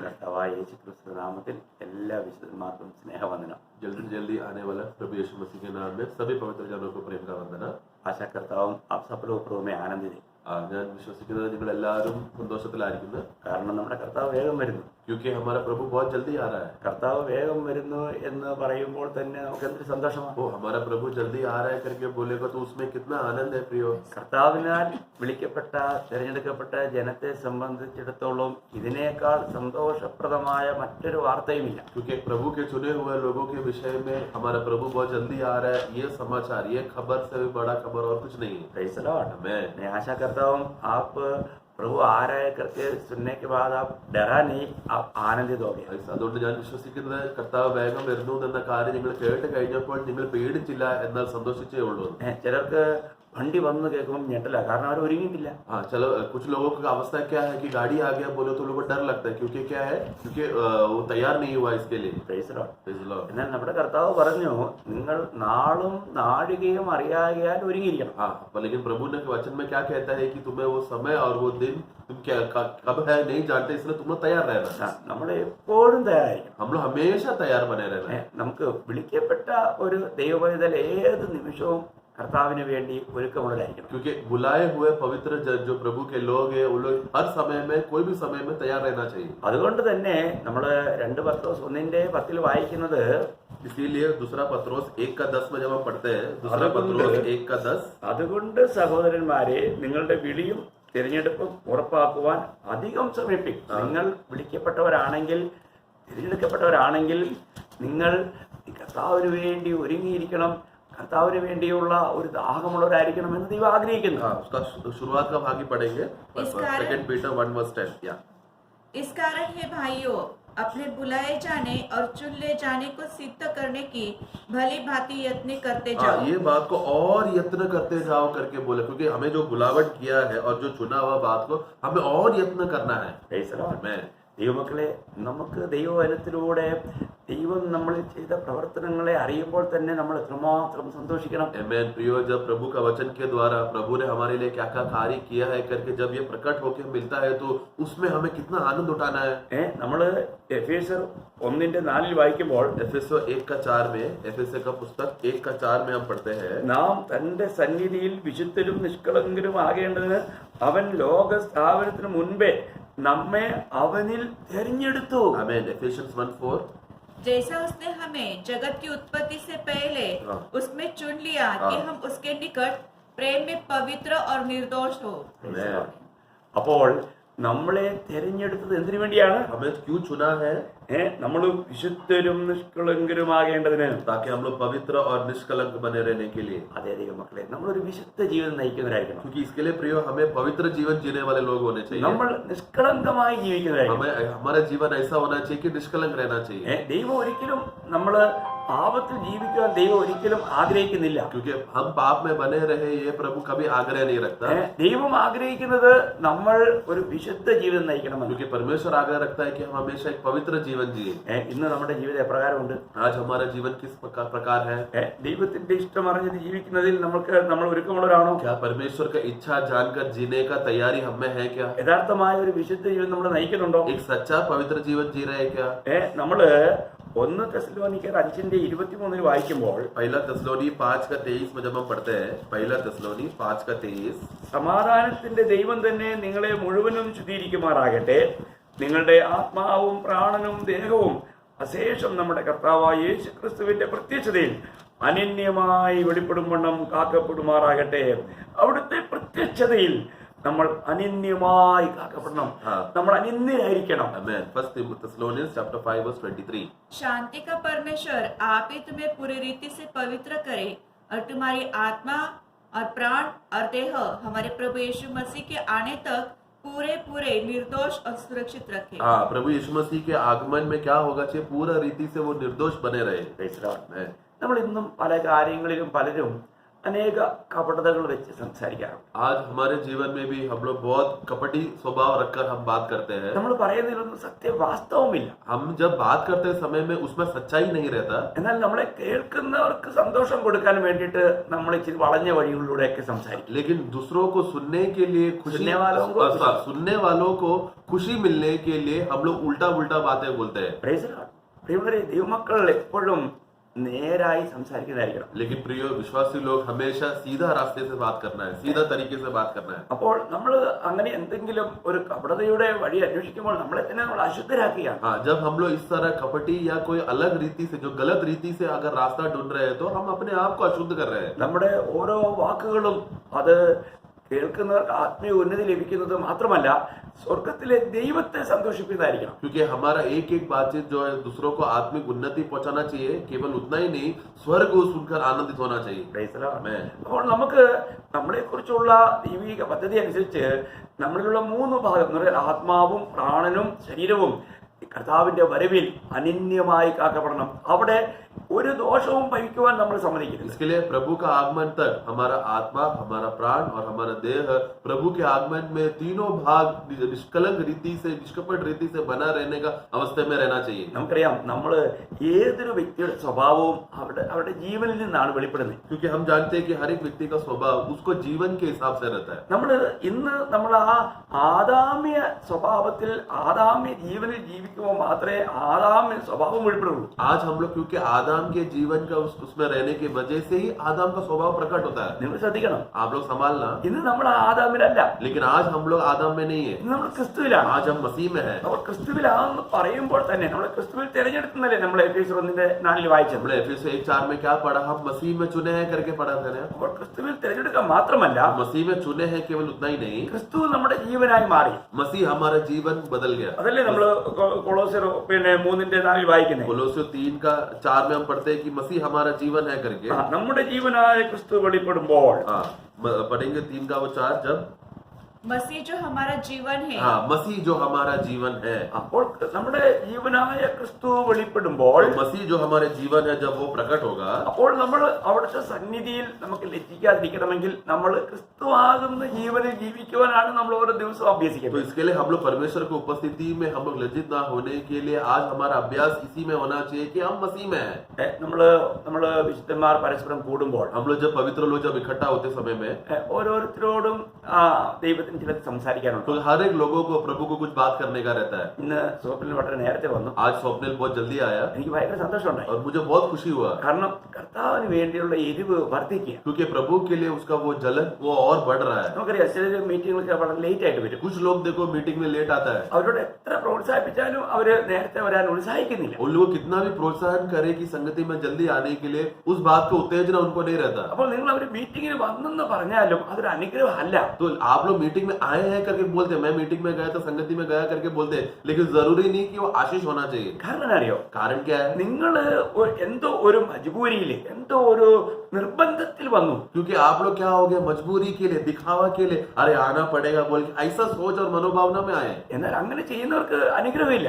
കർത്താവായ യേശു ക്രിസ്തു നാമത്തിൽ എല്ലാ വിശുദ്ധന്മാർക്കും സ്നേഹവന്ദനം. जल्दी जल्दी आने वाला प्रभु यीशु मसीह के नाम में सभी पवित्र जनों को प्रेम का वंदना. ആശാ കർത്താവും സഫലവും ആനന്ദിനെ. ഞാൻ വിശ്വസിക്കുന്നത് നിങ്ങൾ എല്ലാവരും സന്തോഷത്തിലായിരിക്കുന്നു. കാരണം നമ്മുടെ കർത്താവ് വേഗം വരുന്നു. क्योंकि हमारा प्रभु बहुत जल्दी आ रहा है. കർത്താവ് വേഗം വരുന്നു എന്ന് പറയുമ്പോൾ തന്നെ നമുക്ക് എന്തൊരു സന്തോഷമാണ്. वो हमारा प्रभु जल्दी आ रहा है करके बोलेगा तो उसमें कितना आनंद है प्रियो. കർത്താവിനാൽ വിളിക്കപ്പെട്ട തിരഞ്ഞെടുക്കപ്പെട്ട ജനത്തെ സംബന്ധിച്ചിടത്തോളം ഇതിനേക്കാൾ സന്തോഷപ്രദമായ മറ്റൊരു വാർത്തയുമില്ല. क्योंकि प्रभु के चुने हुए लोगों के विषय में हमारा प्रभु बहुत जल्दी आ रहा है, ये समाचार, ये खबर से भी बड़ा खबर और कुछ नहीं है. Praise the Lord. मैं आशा करता हूँ आप प्रभु आ रहा है करके सुनने के बाद आप डरा नहीं, आप आनंदित हो गए. അതുകൊണ്ട് ഞാൻ വിശ്വസിക്കുന്നത് കർത്താവ് വേഗം വരുന്നു എന്ന കാര്യം നിങ്ങൾ കേട്ട് കഴിഞ്ഞപ്പോൾ നിങ്ങൾ പേടിച്ചില്ല, എന്നാൽ സന്തോഷിച്ചേ ഉള്ളൂ. ചിലർക്ക് വണ്ടി വന്ന് കേൾക്കുമ്പോൾ ഞെട്ടല, കാരണം അവർ ഒരുങ്ങിയിട്ടില്ല. हाँ, चलो कुछ लोगों की अवस्था क्या है कि गाड़ी आ गया बोलो तो लोगों को डर लगता है. क्योंकि क्या है, क्योंकि वो तैयार नहीं हुआ इसके लिए. എന്നാൽ നമ്മുടെ കർത്താവ് പറഞ്ഞു, നിങ്ങൾ നാളും നാഴികയും അറിയാകിയാൽ ഒരുങ്ങിയിരിക്കണം. हाँ, लेकिन प्रभु ने वचन में क्या कहता है कि तुम्हें वो समय और वो दिन तुम क्या कब है नहीं जानते, इसलिए तुम लोग तैयार रहना. നമ്മൾ എപ്പോഴും തയ്യാറായിരിക്കണം. हम लोग हमेशा तैयार बने रहना. നമുക്ക് വിളിക്കപ്പെട്ട ഒരു ദൈവപൈതൽ ഏത് നിമിഷവും കർത്താവിന് വേണ്ടി ഒരുക്കമുള്ളതായിരിക്കണം. क्योंकि बुलाए हुए पवित्र जन जो प्रभु के लोग हैं, वो लोग हर समय में कोई भी समय में तैयार रहना चाहिए. അതുകൊണ്ട് തന്നെ നമ്മൾ 2 പത്രോസ് 1:10 വായിക്കുന്നത്, इसीलिए दूसरा पत्रोस 1:10 में जब हम पढ़ते हैं, दूसरा पत्रोस 1:10, അതുകൊണ്ട് സഹോദരന്മാരെ നിങ്ങളുടെ വിളിയും തിരഞ്ഞെടുപ്പും ഉറപ്പാക്കുവാൻ അധികം ശ്രമിപ്പിക്കും. നിങ്ങൾ വിളിക്കപ്പെട്ടവരാണെങ്കിൽ, തിരഞ്ഞെടുക്കപ്പെട്ടവരാണെങ്കിൽ നിങ്ങൾ കർത്താവിന് വേണ്ടി ഒരുങ്ങിയിരിക്കണം, കർത്താവിന് വേണ്ടിയുള്ള ഒരു ദാഹമുള്ളവരായിരിക്കണം എന്ന് ദൈവം ആഗ്രഹിക്കുന്നു. उसका शुरुआत का भाग ही पढ़ेंगे, 2 पीटर 1:10. इस कारण हे भाइयों, अपने बुलाए जाने और चुन ले जाने को सिद्ध करने की भली भांति यत्न करते जाओ. ये बात को और यत्न करते जाओ करके बोले, क्योंकि हमें जो बुलावट किया है और जो चुना हुआ बात को हमें और यत्न करना है. ദൈവമക്കളെ, നമുക്ക് ദൈവവചനത്തിലൂടെ ദൈവം നമ്മളിൽ ചെയ്ത പ്രവർത്തനങ്ങളെ അറിയുമ്പോൾ തന്നെ നമ്മൾ എത്രമാത്രം സന്തോഷിക്കണം. आमेन. प्रियो, जब प्रभु का वचन के द्वारा प्रभु ने हमारे लिए क्या क्या कार्य किया है करके जब ये प्रकट होकर मिलता है तो उसमें हमें कितना आनंद उठाना है. നമ്മള് എഫേസ്യർ 1:4 വായിക്കുമ്പോൾ, एफेसो 1:4 में, एफेसो का पुस्तक 1:4 में हम पढ़ते हैं, നാം തന്റെ സന്നിധിയിൽ വിശുദ്ധരും നിഷ്കളങ്കരും ആകേണ്ടതിന് അവൻ ലോക സ്ഥാപനത്തിന് മുൻപേ നമ്മെ അവനിൽ തിരഞ്ഞെടുത്തു. आमेन. एफेसियंस 1:4, जैसा उसने हमें जगत की उत्पत्ति से पहले उसमें चुन लिया कि हम उसके निकट प्रेम में पवित्र और निर्दोष हो. അപ്പോൾ നമ്മളെ തിരഞ്ഞെടുത്തത് എന്തിനു വേണ്ടിയാണ്? हमें क्यों चुना है? നമ്മൾ വിശുദ്ധരും നിഷ്കളങ്കരുമാകേണ്ടതിന്, ताकि हम लोग पवित्र और निष्कलंक बने रहने के लिए. അതേ ദൈവമക്കളെ, നമ്മളൊരു വിശുദ്ധ ജീവിതം നയിക്കുന്നവരായിരിക്കണം. क्योंकि इसके लिए प्रियो हमें पवित्र जीवन जीने वाले लोग होने चाहिए. നമ്മൾ നിഷ്കളങ്കമായി ജീവിക്കുന്നവരായിരിക്കണം. हमें हमारा जीवन ऐसा होना चाहिए कि निष्कलंक रहना चाहिए. ദൈവം ഒരിക്കലും നമ്മൾ പാപത്തിൽ ജീവിക്കുവാൻ ദൈവം ഒരിക്കലും ആഗ്രഹിക്കുന്നില്ല. क्योंकि हम पाप में बने रहे ये प्रभु कभी आग्रह नहीं रखता. ദൈവം ആഗ്രഹിക്കുന്നത് നമ്മൾ ഒരു വിശുദ്ധ ജീവിതം നയിക്കണമെന്ന്. क्योंकि परमेश्वर आग्रह रखता है कि हम हमेशा एक पवित्र जीवन जिए. ഇന്ന് നമ്മുടെ ജീവിതം എപ്രകാരമുണ്ട്? आज हमारा जीवन किस प्रकार है? ദൈവത്തിന്റെ ഇഷ്ടം അറിഞ്ഞത് ജീവിക്കുന്നതിൽ നമ്മൾ ഒരുക്കമുള്ളവരാണോ? क्या परमेश्वर का इच्छा जानकर जीने का तैयारी हमें है क्या? യഥാർത്ഥമായ ഒരു വിശുദ്ധ ജീവിതം നമ്മൾ നയിക്കുന്നുണ്ടോ? एक सच्चा पवित्र जीवन जी रहे क्या? നമ്മള് 1 തെസ്സലോനിക്കർ 5:23 വായിക്കുമ്പോൾ, 1 തെസ്സലോനി 5:23 में जब हम पढ़ते हैं, 1 തെസ്സലോനി 5:23, സമാധാനത്തിന്റെ ദൈവം തന്നെ നിങ്ങളെ മുഴുവനും ശുദ്ധീകരിക്കുമാറാകട്ടെ, നിങ്ങളുടെ ആത്മാവും പ്രാണനും ദേഹവും അശേഷം നമ്മുടെ കർത്താവായ യേശു ക്രിസ്തുവിന്റെ പ്രത്യക്ഷതയിൽ അനന്യമായി വെളിപ്പെടും വണ്ണം കാക്കപ്പെടുമാറാകട്ടെ. അവിടുത്തെ പ്രത്യക്ഷതയിൽ നമ്മൾ അനന്യമായി കാക്കപ്പെടണം. നമ്മൾ അനന്യരായിരിക്കണം. आमेन. 1 Thessalonians chapter 5:23. शांति का परमेश्वर आप ही तुम्हें पूरी रीति से पवित्र करे और तुम्हारी आत्मा और प्राण और देह हमारे प्रभु यीशु मसीह के आने तक पूरे निर्दोष और सुरक्षित रखे. हाँ, प्रभु यीशु मसीह के आगमन में क्या होगा चाहिए? पूरा रीति से वो निर्दोष बने रहे. നമ്മൾ ഇന്നും പല കാര്യങ്ങളിലും പലരും അനേക കപടതകൾ വെച്ച് സംസാരിക്കാറുണ്ട്. आज हमारे जीवन में भी हम लोग बहुत कपटी स्वभाव रखकर हम बात करते हैं. നമ്മൾ പറയുന്നതിലൊന്നും സത്യവാസ്തവമില്ല. हम जब बात करते समय में उसमें सच्चाई नहीं रहता. എന്നാൽ നമ്മളെ കേൾക്കുന്നവർക്ക് സന്തോഷം കൊടുക്കാൻ വേണ്ടിയിട്ട് നമ്മൾ ഇച്ചിരി വളഞ്ഞ വഴികളിലൂടെയൊക്കെ സംസാരിക്കും. लेकिन दूसरों को सुनने के लिए खुशी, सुनने वालों को खुशी मिलने के लिए हम लोग उल्टा उल्टा बातें बोलते हैं. Praise the Lord. പ്രിയമുള്ളവരെ, ദൈവമക്കൾ എപ്പോഴും നേരായി സംസാരിക്കുന്നതായിരിക്കണം. लेकिन प्रिय विश्वासी लोग हमेशा सीधा रास्ते से बात करना है, सीधा तरीके से बात करना है. അപ്പോൾ നമ്മൾ അങ്ങനെ എന്തെങ്കിലും ഒരു കപടതയുടെ വഴി അന്വേഷിക്കുമ്പോൾ നമ്മളെ തന്നെ നമ്മൾ അശുദ്ധരാക്കുകയാണ്. हाँ, जब हम लोग इस तरह कपटी या कोई अलग रीति से, जो गलत रीति से अगर रास्ता ढूंढ रहे हैं तो हम अपने आप को अशुद्ध कर रहे हैं. നമ്മുടെ ഓരോ വാക്കുകളും അത് കേൾക്കുന്നവർക്ക് ആത്മീയ ഉന്നതി ലഭിക്കുന്നത് മാത്രമല്ല, സ്വർഗത്തിലെ ദൈവത്തെ സന്തോഷിപ്പിക്കുന്നതായിരിക്കണം. क्योंकि हमारा एक एक बातचीत जो है दूसरों को आत्मिक उन्नति पहुंचाना चाहिए. केवल उतना ही नहीं, स्वर्ग को सुनकर आनंदित होना चाहिए. Praise the Lord. Amen. അപ്പോൾ നമുക്ക് നമ്മളെ കുറിച്ചുള്ള ദൈവിക പദ്ധതി അനുസരിച്ച് നമ്മളിലുള്ള 3 ഭാഗം എന്ന് പറഞ്ഞാൽ ആത്മാവും പ്രാണനും ശരീരവും കർത്താവിന്റെ വരവിൽ അനന്യമായി കാക്കപ്പെടണം. അവിടെ ഒരു ദോഷവും ഭവിക്കുവാൻ നമ്മൾ സമ്മതിക്കരുത്. इसके लिए प्रभु का आगमन तक हमारा आत्मा, हमारा प्राण और हमारा देह प्रभु के आगमन में तीनों भाग निष्कलंक रीति से, निष्कपट रीति से बना रहने का अवस्था में रहना चाहिए. നമുക്കറിയാം, നമ്മൾ ഏതൊരു വ്യക്തിയുടെ സ്വഭാവവും അവരുടെ ജീവനിൽ നിന്നാണ് വെളിപ്പെടുന്നത്. क्योंकि हम जानते हैं कि हर एक व्यक्ति का स्वभाव उसको जीवन के हिसाब से रहता है. നമ്മൾ ആ ആദാമ്യ സ്വഭാവത്തിൽ ആദാമ്യ ജീവനിൽ ജീവിക്കുമ്പോൾ മാത്രമേ ആദാമ്യ സ്വഭാവം വെളിപ്പെടുള്ളൂ. आज हम लोग क्योंकि आदम के जीवन का उसमें रहने की वजह से ही आदम का स्वभाव प्रकट होता है. നിങ്ങൾ ശ്രദ്ധിക്കണം, आप लोग संभालना. ഇന്ന് നമ്മൾ ആദാമിലല്ല, लेकिन आज हम लोग आदम में नहीं है, ഇന്ന് നമ്മൾ ക്രിസ്തുവിലാണ്. आज हम मसीह में है. നമ്മൾ ക്രിസ്തുവിലാണെന്ന് പറയുമ്പോൾ തന്നെ നമ്മൾ ക്രിസ്തുവിൽ തിരഞ്ഞെടുക്കുന്നല്ലേ നമ്മൾ എഫേസ്യർ 1:4 വായിച്ചത്. हमने एफएससी 1:4 में क्या पढ़ा? हम मसीह में चुने हैं करके पढ़ा था ना. അപ്പോൾ क्रिस्തുവിൽ തിരഞ്ഞെടുക്കുക മാത്രമല്ല, मसीह में चुने हैं केवल उतना ही नहीं, ക്രിസ്തു നമ്മുടെ ജീവനായി മാറി. मसीह हमारा जीवन बदल गया. അതല്ലേ നമ്മൾ കൊളോസ്യർ 3:4 വായിക്കുന്നത്. कोलोसियों 3:4 में हम पढ़ते हैं कि मसीह हमारा जीवन है करके. നമ്മുടെ ജീവനായ ക്രിസ്തു വെളിപ്പെടുമ്പോൾ हाँ, पढ़ेंगे 3:4 जब मसीह जो हमारा जीवन है, हाँ, मसीह जो हमारा जीवन है. അപ്പോൾ നമ്മുടെ ജീവനായ ക്രിസ്തു വെളിപ്പെടുമ്പോൾ, तो मसीह जो हमारे जीवन है जब वो प्रकट होगा, അപ്പോൾ നമ്മൾ അവിടുത്തെ സന്നിധിയിൽ നമുക്ക് ലജ്ജിക്കാതിരിക്കണമെങ്കിൽ നമ്മൾ ക്രിസ്തുവാകുന്ന ജീവനിൽ ജീവിക്കുവാനാണ് നമ്മൾ ഓരോ ദിവസവും तो അഭ്യസിക്കുന്നത്. इसके लिए हम लोग परमेश्वर की उपस्थिति में हम लोग लज्जित ना होने के लिए आज हमारा अभ्यास इसी में होना चाहिए कि हम मसीह में हैं. നമ്മള് വിശുദ്ധന്മാർ പരസ്പരം കൂടുമ്പോൾ हम लोग जब पवित्र लोग जब इकट्ठा होते समय में ഓരോരുത്തരോടും ദൈവത്തിന് ചിലത് സംസാരിക്കാനുണ്ട്. तो हर एक लोगों को प्रभु को कुछ बात करने का रहता है. ഇന്ന് സ്വപ്നിൽ വളരെ നേരത്തെ വന്നു. आज स्वप्निल बहुत जल्दी आया എനിക്ക് ഭയങ്കര സന്തോഷമുണ്ടായി. और मुझे बहुत खुशी हुआ, കാരണം കർത്താവിന് വേണ്ടിയുള്ള എരിവ് വർദ്ധിക്കുക. क्योंकि प्रभु के लिए उसका वो जलन वो और बढ़ रहा है. നമുക്കറിയാം, ചില മീറ്റിങ്ങുകളൊക്കെ വളരെ ലേറ്റ് ആയിട്ട് വരും. कुछ लोग देखो मीटिंग में लेट आता है. അവരോട് എത്ര പ്രോത്സാഹിപ്പിച്ചാലും അവര് നേരത്തെ വരാൻ ഉത്സാഹിക്കുന്നില്ല. उन लोग कितना भी प्रोत्साहन करे कि संगति में जल्दी आने के लिए, उस बात का उत्तेजना उनको नहीं रहता. അപ്പോൾ നിങ്ങൾ അവർ മീറ്റിങ്ങിന് വന്നെന്ന് പറഞ്ഞാലും അതൊരു അനുഗ്രഹമല്ല. तो आप लोग मीटिंग में आए हैं करके बोलते, मैं मीटिंग में गया था, संगति में गया करके बोलते, लेकिन जरूरी नहीं कि वो आशीष होना चाहिए. കാരണം അറിയോ, कारण क्या है? നിങ്ങൾ എന്തോ ഒരു മജ്ബൂരിയില്, എന്തോ ഒരു നിർബന്ധത്തിൽ വന്നു. क्योंकि आप लोग क्या हो गए, मजबूरी के लिए, दिखावा के लिए, अरे आना पड़ेगा बोल के ऐसा सोच और मनोभावना में आए. എന്നാൽ അങ്ങനെ ചെയ്യുന്നവർക്ക് അനുഗ്രഹമില്ല.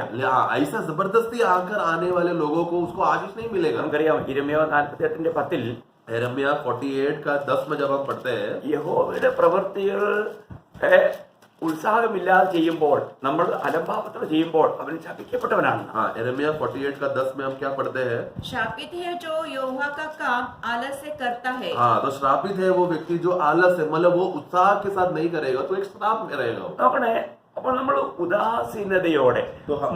ऐसा जबरदस्ती आकर आने वाले लोगों को उसको आशीष नहीं मिलेगा. നമുക്കറിയാം, ഇരമ്യാവ് 48:10 यिर्मयाह 48:10 में जब हम पढ़ते हैं, യഹോവയുടെ പ്രവൃത്തികൾ ഉത്സാഹമില്ലാതെ ചെയ്യുമ്പോൾ, നമ്മൾ അലംഭാവത്തോടെ ചെയ്യുമ്പോൾ അവൻ ശപിക്കപ്പെട്ടവനാണ്. हाँ, यिर्मयाह 48:10 में हम क्या पढ़ते हैं? शापित है जो यहोवा का काम आलस से करता है. हाँ, तो श्रापित है वो व्यक्ति जो आलस है, मतलब वो उत्साह के साथ नहीं करेगा, तो एक श्राप में रहेगा. നോക്കണേ, അപ്പൊ നമ്മൾ ഉദാസീനതയോടെ,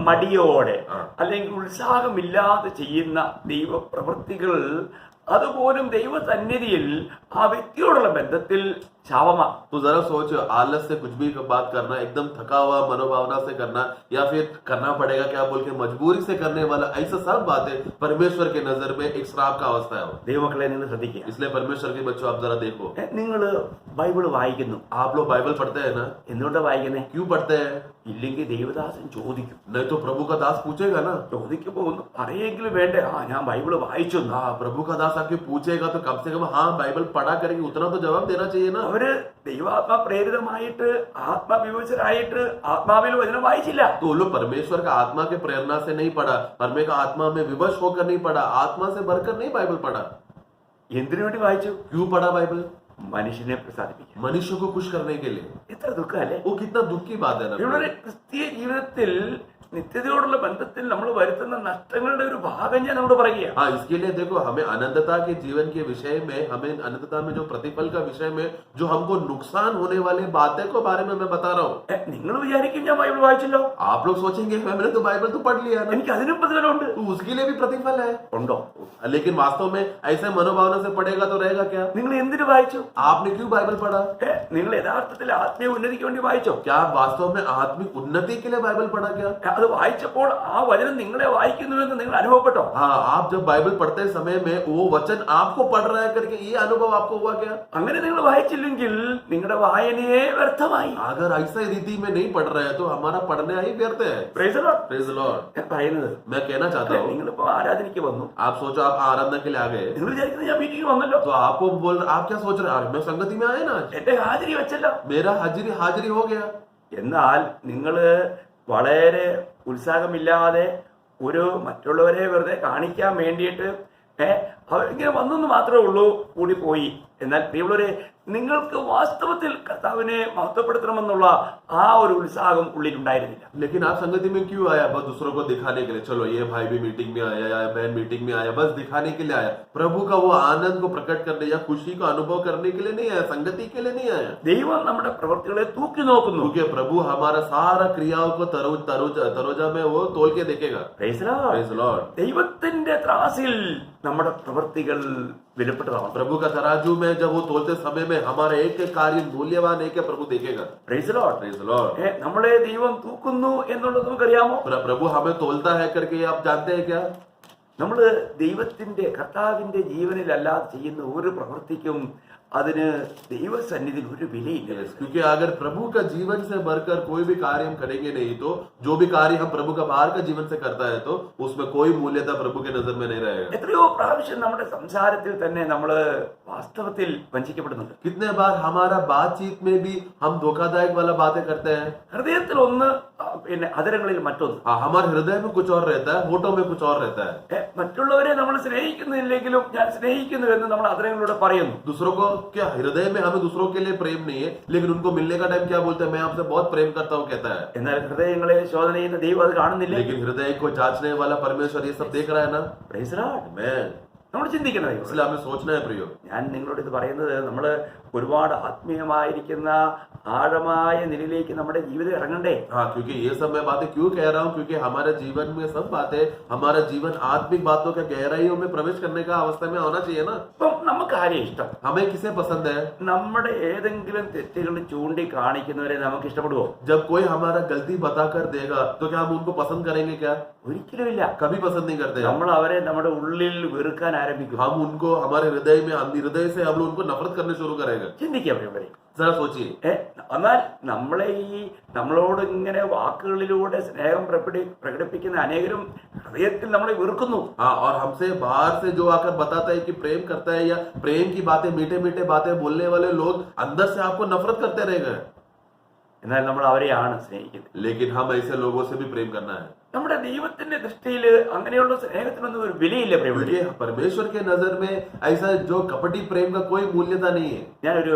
മടിയോടെ, അല്ലെങ്കിൽ ഉത്സാഹമില്ലാതെ ചെയ്യുന്ന ദൈവപ്രവൃത്തികൾ അതുപോലും ദൈവസന്നിധിയിൽ ആ വ്യക്തിയോടുള്ള ബന്ധത്തിൽ ശാപമാണ്. तो जरा सोचो, आलस से कुछ भी बात करना, एकदम थका हुआ मनोभावना से करना, या फिर करना पड़ेगा क्या बोल के मजबूरी से करने वाला, ऐसा सब बातें परमेश्वर के नजर में एक श्राप का अवस्था है. ദൈവമക്കളെ, നിങ്ങൾ ശ്രദ്ധിക്കുക. इसलिए परमेश्वर के बच्चों आप जरा देखो, നിങ്ങൾ ബൈബിള് വായിക്കുന്നു. आप लोग बाइबल पढ़ते हैं ना? എന്തുകൊണ്ടാ വായിക്കുന്നേ? क्यों पढ़ते हैं? ഇല്ലെങ്കിൽ ദൈവദാസൻ ചോദിക്കും. नहीं तो प्रभु का दास पूछेगा ना. ചോദിക്കുമ്പോ ഒന്ന് പറയെങ്കിലും വേണ്ടേ, ഞാൻ ബൈബിള് വായിച്ചു. हाँ, प्रभु का दास आके पूछेगा तो कम से कम हाँ बाइबल पढ़ा करेंगे, उतना तो जवाब देना चाहिए ना. അവര് ദൈവാത്മാ പ്രേരിതമായിട്ട് ആത്മാവിവശരായിട്ട് ആത്മാവിൽ വചനം വായിച്ചില്ല. तो वो लोग परमेश्वर का आत्मा के प्रेरणा से नहीं पढ़ा, परमेश्वर का आत्मा में विवश होकर नहीं पढ़ा, आत्मा से भरकर नहीं बाइबल पढ़ा. എന്തിനു വേണ്ടി വായിച്ചു? क्यों पढ़ा बाइबल? മനുഷ്യനെ പ്രസാദിപ്പിക്കാൻ. मनुष्य को खुश करने के लिए. എത്ര ദുഃഖമല്ലേ? वो कितना दुख की बात है ना. ഇവിടെ ക്രിസ്തീയ ജീവിതത്തിൽ നിത്യതയോടുള്ള ബന്ധത്തിൽ നമ്മൾ വരുത്തുന്ന നഷ്ടങ്ങളുടെ ഒരു ഭാഗം ഞാൻ നമ്മൾ പറയുക. हाँ, इसके लिए देखो, हमें अनंतता के जीवन के विषय में, हमें अनंतता में जो प्रतिफल का विषय में जो हमको नुकसान होने वाले बातें को बारे में मैं बता रहा हूँ. നിങ്ങൾ വിചാരിക്കും ഞാൻ ബൈബിൾ വായിച്ചല്ലോ, आप लोग सोचेंगे मैंने तो बाइबल तो पढ़ लिया ना, എനിക്ക് അതിനും പ്രതിഫലമുണ്ട്. तो उसके लिए भी प्रतिफल है. ഉണ്ടോ? लेकिन वास्तव में ऐसे मनोभावना से पढ़ेगा तो रहेगा क्या? നിങ്ങൾ എന്തിനു വായിച്ചു? आपने क्यों बाइबल पढ़ा? നിങ്ങൾ യഥാർത്ഥത്തിൽ ആത്മീയ ഉന്നതിക്ക് വേണ്ടി വായിച്ചോ? क्या आप वास्तव में आत्मिक उन्नति के लिए बाइबल पढ़ा क्या? അത് വായിച്ചപ്പോൾ ആ വചനം നിങ്ങളെ വായിക്കുന്നുവെന്ന് നിങ്ങൾ അനുഭവപ്പെട്ടോ? हाँ, आप जब बाइबल पढ़ते समय में वो वचन आपको पढ़ रहा है करके ये अनुभव आपको हुआ क्या? അങ്ങനെ നിങ്ങൾ വായിച്ചില്ലെങ്കിൽ നിങ്ങളുടെ വായനയെ വ്യർത്ഥമായി. अगर ऐसा रीति में नहीं पढ़ रहे हैं तो हमारा पढ़ने ही व्यर्थ है. Praise the Lord. Praise the Lord. ഞാൻ പറയുന്നത്, मैं कहना चाहता हूँ, നിങ്ങളിപ്പോ ആരാധനയ്ക്ക് വന്നു, आप सोचो आप आराधना के लिए आ गए നിങ്ങൾ വിചാരിക്കുന്നത് ഞാൻ മീറ്റിംഗ് വന്നല്ലോ, तो आपको आप क्या सोच रहे हैं? अरे मैं संगति में आया ना, എന്റെ ഹാജരി വെച്ചല്ലോ. मेरा हाजिरी हो गया. എന്നാൽ നിങ്ങള് വളരെ ഉത്സാഹമില്ലാതെ ഒരു മറ്റുള്ളവരെ വെറുതെ കാണിക്കാൻ വേണ്ടിയിട്ട് അവരിങ്ങനെ വന്നെന്ന് മാത്രമേ ഉള്ളൂ, കൂടി പോയി. എന്നാൽ പ്രിയമുള്ളവരെ, നിങ്ങൾക്ക് വാസ്തവത്തിൽ കർത്താവിനെ മഹത്വപ്പെടുത്തണമെന്നുള്ള ആ ഒരു ഉത്സാഹം ഉള്ളിലുണ്ടായിരുന്നില്ല. लेकिन आप संगति में क्यों आया? बस दूसरों को दिखाने के लिए, चलो ये भाई भी मीटिंग में आया या बहन मीटिंग में आया, बस दिखाने के लिए आया. प्रभु का वो आनंद को प्रकट करने या खुशी को अनुभव करने के लिए नहीं आया, संगति के लिए नहीं आया. ദൈവം നമ്മുടെ പ്രവൃത്തികളെ തൂക്കി നോക്കുന്നു. क्योंकि प्रभु हमारा सारा क्रियाओं को तरोजा में वो तोल के देखेगा. Praise the Lord. Praise the Lord. ദൈവത്തിന്റെ ത്രാസിൽ നമ്മുടെ പ്രവൃത്തികൾ വിലപ്പെട്ടതാണ്. प्रभु का तराजू में जब वो तोलते समय में हमारा एक एक कार्य मूल्यवान है क्या प्रभु देखेगा. Praise the Lord. Praise the Lord. നമ്മളെ ദൈവം തൂക്കുന്നു എന്നുള്ളത് നമുക്കറിയാമോ? प्रभु हमें तोलता है करके आप जानते हैं क्या? നമ്മള് ദൈവത്തിന്റെ കർത്താവിന്റെ ജീവനിലല്ലാതെ ചെയ്യുന്ന ഒരു പ്രവൃത്തിക്കും അതിന് ദൈവസന്നിധിയിൽ ഒരു വിലയില്ല. क्योंकि अगर प्रभु का जीवन से बढ़कर कोई भी कार्य हम करेंगे नहीं तो जो भी कार्य हम प्रभु का बाहर का जीवन से करता है तो उसमें कोई मूल्यता प्रभु के नजर में नहीं रहेगा. എത്രയോ പ്രാവശ്യം നമ്മുടെ സംസാരത്തിൽ തന്നെ നമ്മള് വാസ്തവത്തിൽ വഞ്ചിക്കപ്പെടുന്നുണ്ട്. कितने बार हमारा बातचीत में भी हम धोखादायक वाला बातें करते हैं. ഹൃദയത്തിൽ ഒന്ന്, പിന്നെ അതരങ്ങളിൽ മറ്റൊന്ന്. हाँ, हमारे हृदय में कुछ और रहता है, होठों में कुछ और रहता है. മറ്റുള്ളവരെ നമ്മൾ സ്നേഹിക്കുന്നില്ലെങ്കിലും ഞാൻ സ്നേഹിക്കുന്നു എന്ന് നമ്മൾ അതരങ്ങളിലൂടെ പറയുന്നു. दूसरों को क्या हृदय में हमें दूसरों के लिए प्रेम नहीं है, लेकिन उनको मिलने का टाइम क्या बोलते हैं, मैं आपसे बहुत प्रेम करता हूँ कहता है. എന്നാൽ ഹൃദയങ്ങളെ ശോധന ചെയ്യുന്ന ദൈവം അത് കാണുന്നില്ല. लेकिन हृदय को जांचने वाला परमेश्वर ये सब देख रहा है ना. Praise the Lord. मैं നമ്മൾ ചിന്തിക്കണം. इसलिए हमें सोचना है प्रियो. ഞാൻ നിങ്ങളോട് ഇത് പറയുന്നത്, നമ്മള് ഒരുപാട് ആത്മീയമായിരിക്കുന്ന ആഴമായ നിലയിലേക്ക് നമ്മുടെ ജീവിതം ഇറങ്ങണ്ടേ? हाँ, क्योंकि ये सब मैं बातें क्यों कह रहा हूँ, क्योंकि हमारे जीवन में सब बातें, हमारा जीवन आत्मिक बातों के गहराइयों में प्रवेश करने का अवस्था में होना चाहिए ना. അപ്പം നമുക്ക് ആരെയും ഇഷ്ടം? हमें किसे पसंद है? നമ്മുടെ ഏതെങ്കിലും തെറ്റുകൾ ചൂണ്ടി കാണിക്കുന്നവരെ നമുക്ക് ഇഷ്ടപ്പെടുവോ? जब कोई हमारा गलती बताकर देगा तो क्या हम उनको पसंद करेंगे क्या? ഒരിക്കലുമില്ല. कभी पसंद नहीं करते. നമ്മൾ അവരെ നമ്മുടെ ഉള്ളിൽ വെറുക്കാൻ ആരംഭിക്കും. हम उनको हमारे हृदय में, हृदय से हम लोग उनको नफरत करने शुरू करेंगे. ചിന്തിക്കാം ഇവിടെ. जरा सोचिए. എന്നാൽ നമ്മളോട് ഇങ്ങനെ വാക്കുകളിലൂടെ സ്നേഹം പ്രകടിപ്പിക്കുന്ന അനേകരും ഹൃദയത്തിൽ നമ്മളെ വെറുക്കുന്നു. हाँ, और हमसे बाहर से जो आकर बताता है कि प्रेम करता है या प्रेम की बातें, मीठे मीठे बातें बोलने वाले लोग अंदर से आपको नफरत करते रहेंगे. എന്നാൽ നമ്മൾ അവരെയാണ് സ്നേഹിക്കുന്നത്. लेकिन हम ऐसे लोगों से भी प्रेम करना है. നമ്മുടെ ദൈവത്തിന്റെ ദൃഷ്ടിയിൽ അങ്ങനെയുള്ള സ്നേഹത്തിനൊന്നും ഒരു വിലയില്ല. क्योंकि परमेश्वर के नजर में ऐसा जो कपटी प्रेम का कोई मूल्यता नहीं है. ഞാനൊരു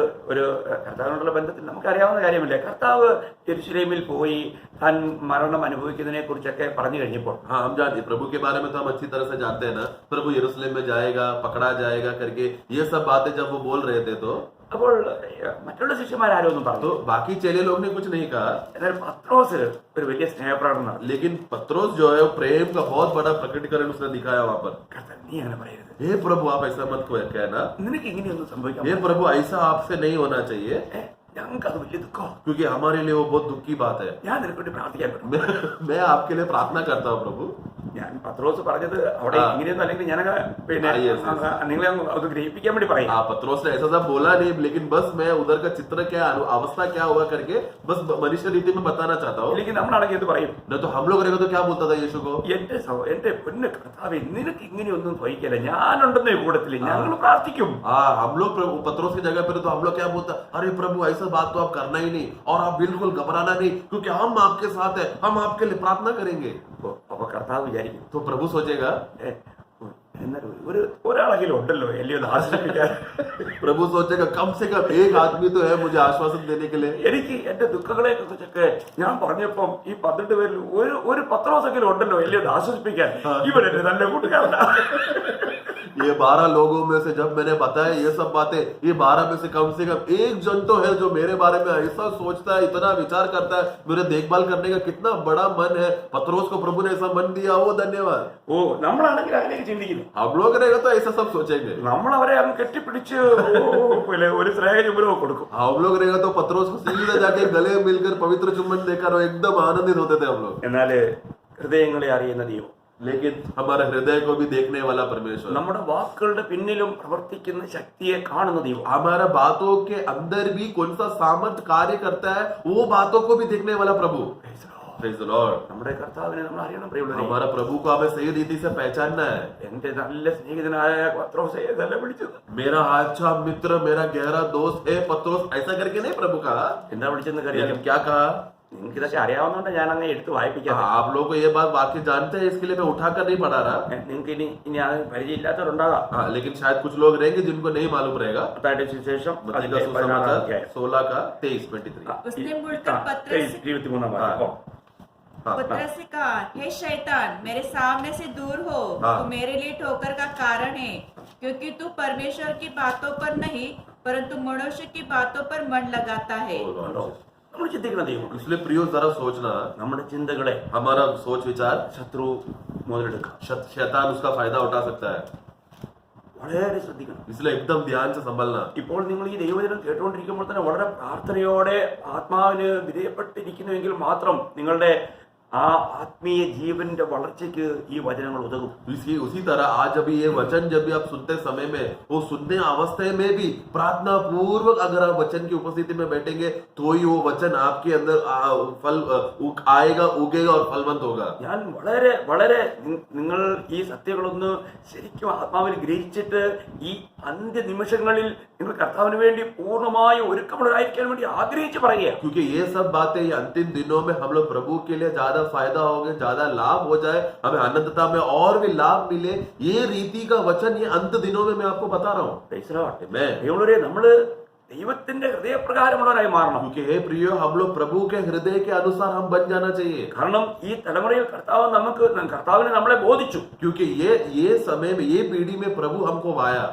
കർത്താവിനോടുള്ള ബന്ധത്തിൽ നമുക്കറിയാവുന്ന കാര്യമില്ല. കർത്താവ് യെരുശലേമിൽ പോയി താൻ മരണം അനുഭവിക്കുന്നതിനെ കുറിച്ചൊക്കെ പറഞ്ഞു കഴിഞ്ഞപ്പോൾ, हाँ, हम जानते प्रभु के बारे में तो हम अच्छी तरह से जानते हैं ना. प्रभु यरूशलेम में जाएगा, पकड़ा जाएगा करके ये सब बातें जब वो बोल रहे थे तो അപ്പോൾ മറ്റുള്ള ശിഷ്യന്മാരും ഒന്നും പറഞ്ഞു. तो बाकी चेले लोग ने कुछ नहीं कहा. എന്നാൽ പത്രോസ് ഒരു വലിയ സ്നേഹപ്രകടനം നടത്തി. लेकिन पत्रोस जो है प्रेम का बहुत बड़ा प्रकटीकरण उसने दिखाया वहां पर. കർത്താവ്, നീ അങ്ങനെ പറയരുത്. हे प्रभु, आप ऐसा मत कहना. നിനക്ക് ഇങ്ങനെയൊന്നും സംഭവിക്കാം. हे प्रभु, ऐसा आपसे नहीं होना चाहिए. ഞങ്ങൾക്ക് അത് വലിയ ദുഃഖം. क्योंकि हमारे लिए वो बहुत दुख की बात है. ഞാൻ നിനക്ക് വേണ്ടി പ്രാർത്ഥിക്കാൻ പറ്റും. मैं आपके लिए प्रार्थना करता हूँ प्रभु. ഞാൻ പത്രോസ് പറഞ്ഞത് അവിടെ ഇങ്ങനെയൊന്നും അല്ലെങ്കിൽ ഞാനങ്ങ് പിന്നെ yes. നിങ്ങളെ അത് ഗ്രഹിപ്പിക്കാൻ വേണ്ടി പറയും. हाँ, पत्रोस ने ऐसा सब बोला नहीं, लेकिन बस मैं उधर का चित्र क्या, अवस्था क्या हुआ करके बस मनुष्य रीति में बताना चाहता हूँ. അല്ലെങ്കിൽ നമ്മളാണെങ്കിൽ എന്ത് പറയും? न तो हम लोग रहेगा तो क्या बोलता था यीशु को? എന്റെ പൊന്നു കർത്താവേ, നിനക്ക് ഇങ്ങനെയൊന്നും ഭവിക്കില്ല, ഞാനുണ്ടെന്ന് ഈ കൂട്ടത്തിൽ, ഞങ്ങൾ പ്രാർത്ഥിക്കും. हाँ, हम लोग पत्रोस की जगह पर तो हम लोग क्या बोलता, अरे प्रभु ऐसा बात तो आप करना ही नहीं और आप बिल्कुल घबराना नहीं, क्योंकि हम आपके साथ है, हम आपके लिए प्रार्थना करेंगे. അപ്പൊ കർത്താവ് വിചാരിക്കും, तो प्रभु सोचेगा, എന്നാലും ഒരാളെങ്കിലും ഉണ്ടല്ലോ എല്ലയോ ആശ്രയിക്കാൻ. प्रभु सोचेगा कम से कम एक आदमी तो है मुझे आश्वासन देने के लिए. എനിക്ക് എന്റെ ദുഃഖങ്ങളെ കുറിച്ചൊക്കെ ഞാൻ പറഞ്ഞപ്പം ഈ 12 പേരിൽ ഒരു പത്രോസെങ്കിലും ഉണ്ടല്ലോ എല്ലയോ ആശ്വസിപ്പിക്കാൻ. ഇവരെന്നെ നല്ല കൂട്ടുകാരനാ. ये 12 लोगों में से जब मैंने बताया ये सब बातें, ये 12 में से कम एक जन तो है जो मेरे बारे में ऐसा सोचता है, इतना विचार करता है, मेरे देखभाल करने का कितना बड़ा मन है. पत्रोस को प्रभु ने ऐसा मन दिया, वो धन्यवाद. ഓ നമ്മളാണെങ്കിൽ അതിലേക്ക് ചിന്തിക്കുന്നു. हम लोग रहेगा तो ऐसा सब सोचेंगे. നമ്മൾ അവരെ അങ്ങ് കെട്ടിപ്പിടിച്ച് ഒരു സ്നേഹ ചുംബനവും കൊടുക്കും. हम लोग रहेगा तो पत्रोस को सीधे जाके गले मिलकर पवित्र चुम्बन देकर एकदम आनंदित होते थे हम लोग. എന്നാല് ഹൃദയങ്ങളെ അറിയുന്ന ദൈവം, लेकिन हमारे हृदय को भी देखने वाला परमेश्वर, നമ്മുടെ വാക്കുകളുടെ പിന്നിലും പ്രവർത്തിക്കുന്ന ശക്തിയെ കാണുന്ന ദൈവം, हमारा बातों के अंदर भी कौन सा सामर्थ कार्य करता है वो बातों को भी देखने वाला प्रभु. Praise the Lord. നമ്മുടെ കർത്താവിനെ നമ്മൾ അറിയണം പ്രിയമുള്ളവരെ. हमारा प्रभु को हमें सही रीति से पहचानना है. എന്റെ നല്ല സ്നേഹിതനായ പത്രോസേ എന്നല്ല വിളിച്ചത്. मेरा अच्छा मित्र, मेरा गहरा दोस्त है पत्रोस, ऐसा करके नहीं प्रभु कहा. എന്താ വിളിച്ചെന്ന് അറിയാം? लेकिन क्या कहा? നിങ്ങൾക്ക് ഇതൊക്കെ അറിയാവുന്നതുകൊണ്ട് ഞാൻ അങ്ങനെ എടുത്ത് വായിപ്പിക്കാം. आप लोग को ये बात वाक्य जानते हैं, इसके लिए मैं उठाकर नहीं पढ़ा रहा. നിങ്ങൾക്ക് ഇനി അത് പരിചയമില്ലാത്തവരുണ്ടാകാം. हाँ, लेकिन शायद कुछ लोग रहेंगे जिनको नहीं मालूम रहेगा. മത്തായിയുടെ സുവിശേഷം मत्ती का सुसमाचार 16 का 23-23. उसने मुड़कर पतरस 23 हाँ. पतरस से कहा, हे शैतान, मेरे सामने से दूर हो. हाँ. तू मेरे लिए ठोकर का कारण है, क्योंकि तू परमेश्वर की बातों पर नहीं परंतु मनुष्य की बातों पर मन लगाता है. നമ്മൾ ചിന്തിക്കുന്ന ദൈവം. इसलिए प्रियो जरा सोचना, നമ്മുടെ ചിന്തകളെ हमारा सोच विचार ശത്രു മുതലെടുക്കാം. शैतान उसका फायदा उठा सकता है. വളരെ ശ്രദ്ധിക്കണം. इसलिए एकदम ध्यान से संभलना. ഇപ്പോൾ നിങ്ങൾ ഈ ദൈവവചനം കേട്ടുകൊണ്ടിരിക്കുമ്പോൾ തന്നെ വളരെ പ്രാർത്ഥനയോടെ ആത്മാവിന് വിധേയപ്പെട്ടിരിക്കുന്നുവെങ്കിൽ മാത്രം നിങ്ങളുടെ ആ ആത്മീയ ജീവന്റെ വളർച്ചയ്ക്ക് ഈ വചനങ്ങൾ ഉതകും. उसी तरह आज अभी ये वचन जब भी आप सुनते समय में, वो सुनने अवस्था में भी प्रार्थना पूर्वक अगर आप वचन की उपस्थिति में बैठेंगे तो ही वो वचन आपके अंदर फल आएगा, उगेगा और फलवंत होगा. ഞാൻ വളരെ വളരെ നിങ്ങൾ ഈ സത്യങ്ങളൊന്ന് ശരിക്കും ആത്മാവിൽ ഗ്രഹിച്ചിട്ട് ഈ അന്ത്യ നിമിഷങ്ങളിൽ നിങ്ങൾ കർത്താവിന് വേണ്ടി പൂർണ്ണമായ ഒരുക്കമുള്ളതായിരിക്കാൻ വേണ്ടി ആഗ്രഹിച്ച് പറയുക. क्योंकि ये सब बातें ये अंतिम दिनों में हम लोग प्रभु के लिए ज्यादा फायदा हो गए, ज्यादा लाभ हो जाए, हमें अनंतता में और भी लाभ मिले, ये रीति का वचन ये अंत दिनों में मैं आपको बता रहा हूँ. ദൈവമുള്ളവരെ നമ്മള് ദൈവത്തിന്റെ ഹൃദയപ്രകാരമുള്ളവരായി മാറണം. क्योंकि हे प्रियो, हम लोग प्रभु के हृदय के अनुसार हम बन जाना चाहिए. കാരണം ഈ തലമുറയിൽ കർത്താവിനെ നമ്മളെ ബോധിച്ചു. क्योंकि ये समय में ये पीढ़ी में प्रभु हमको वाया.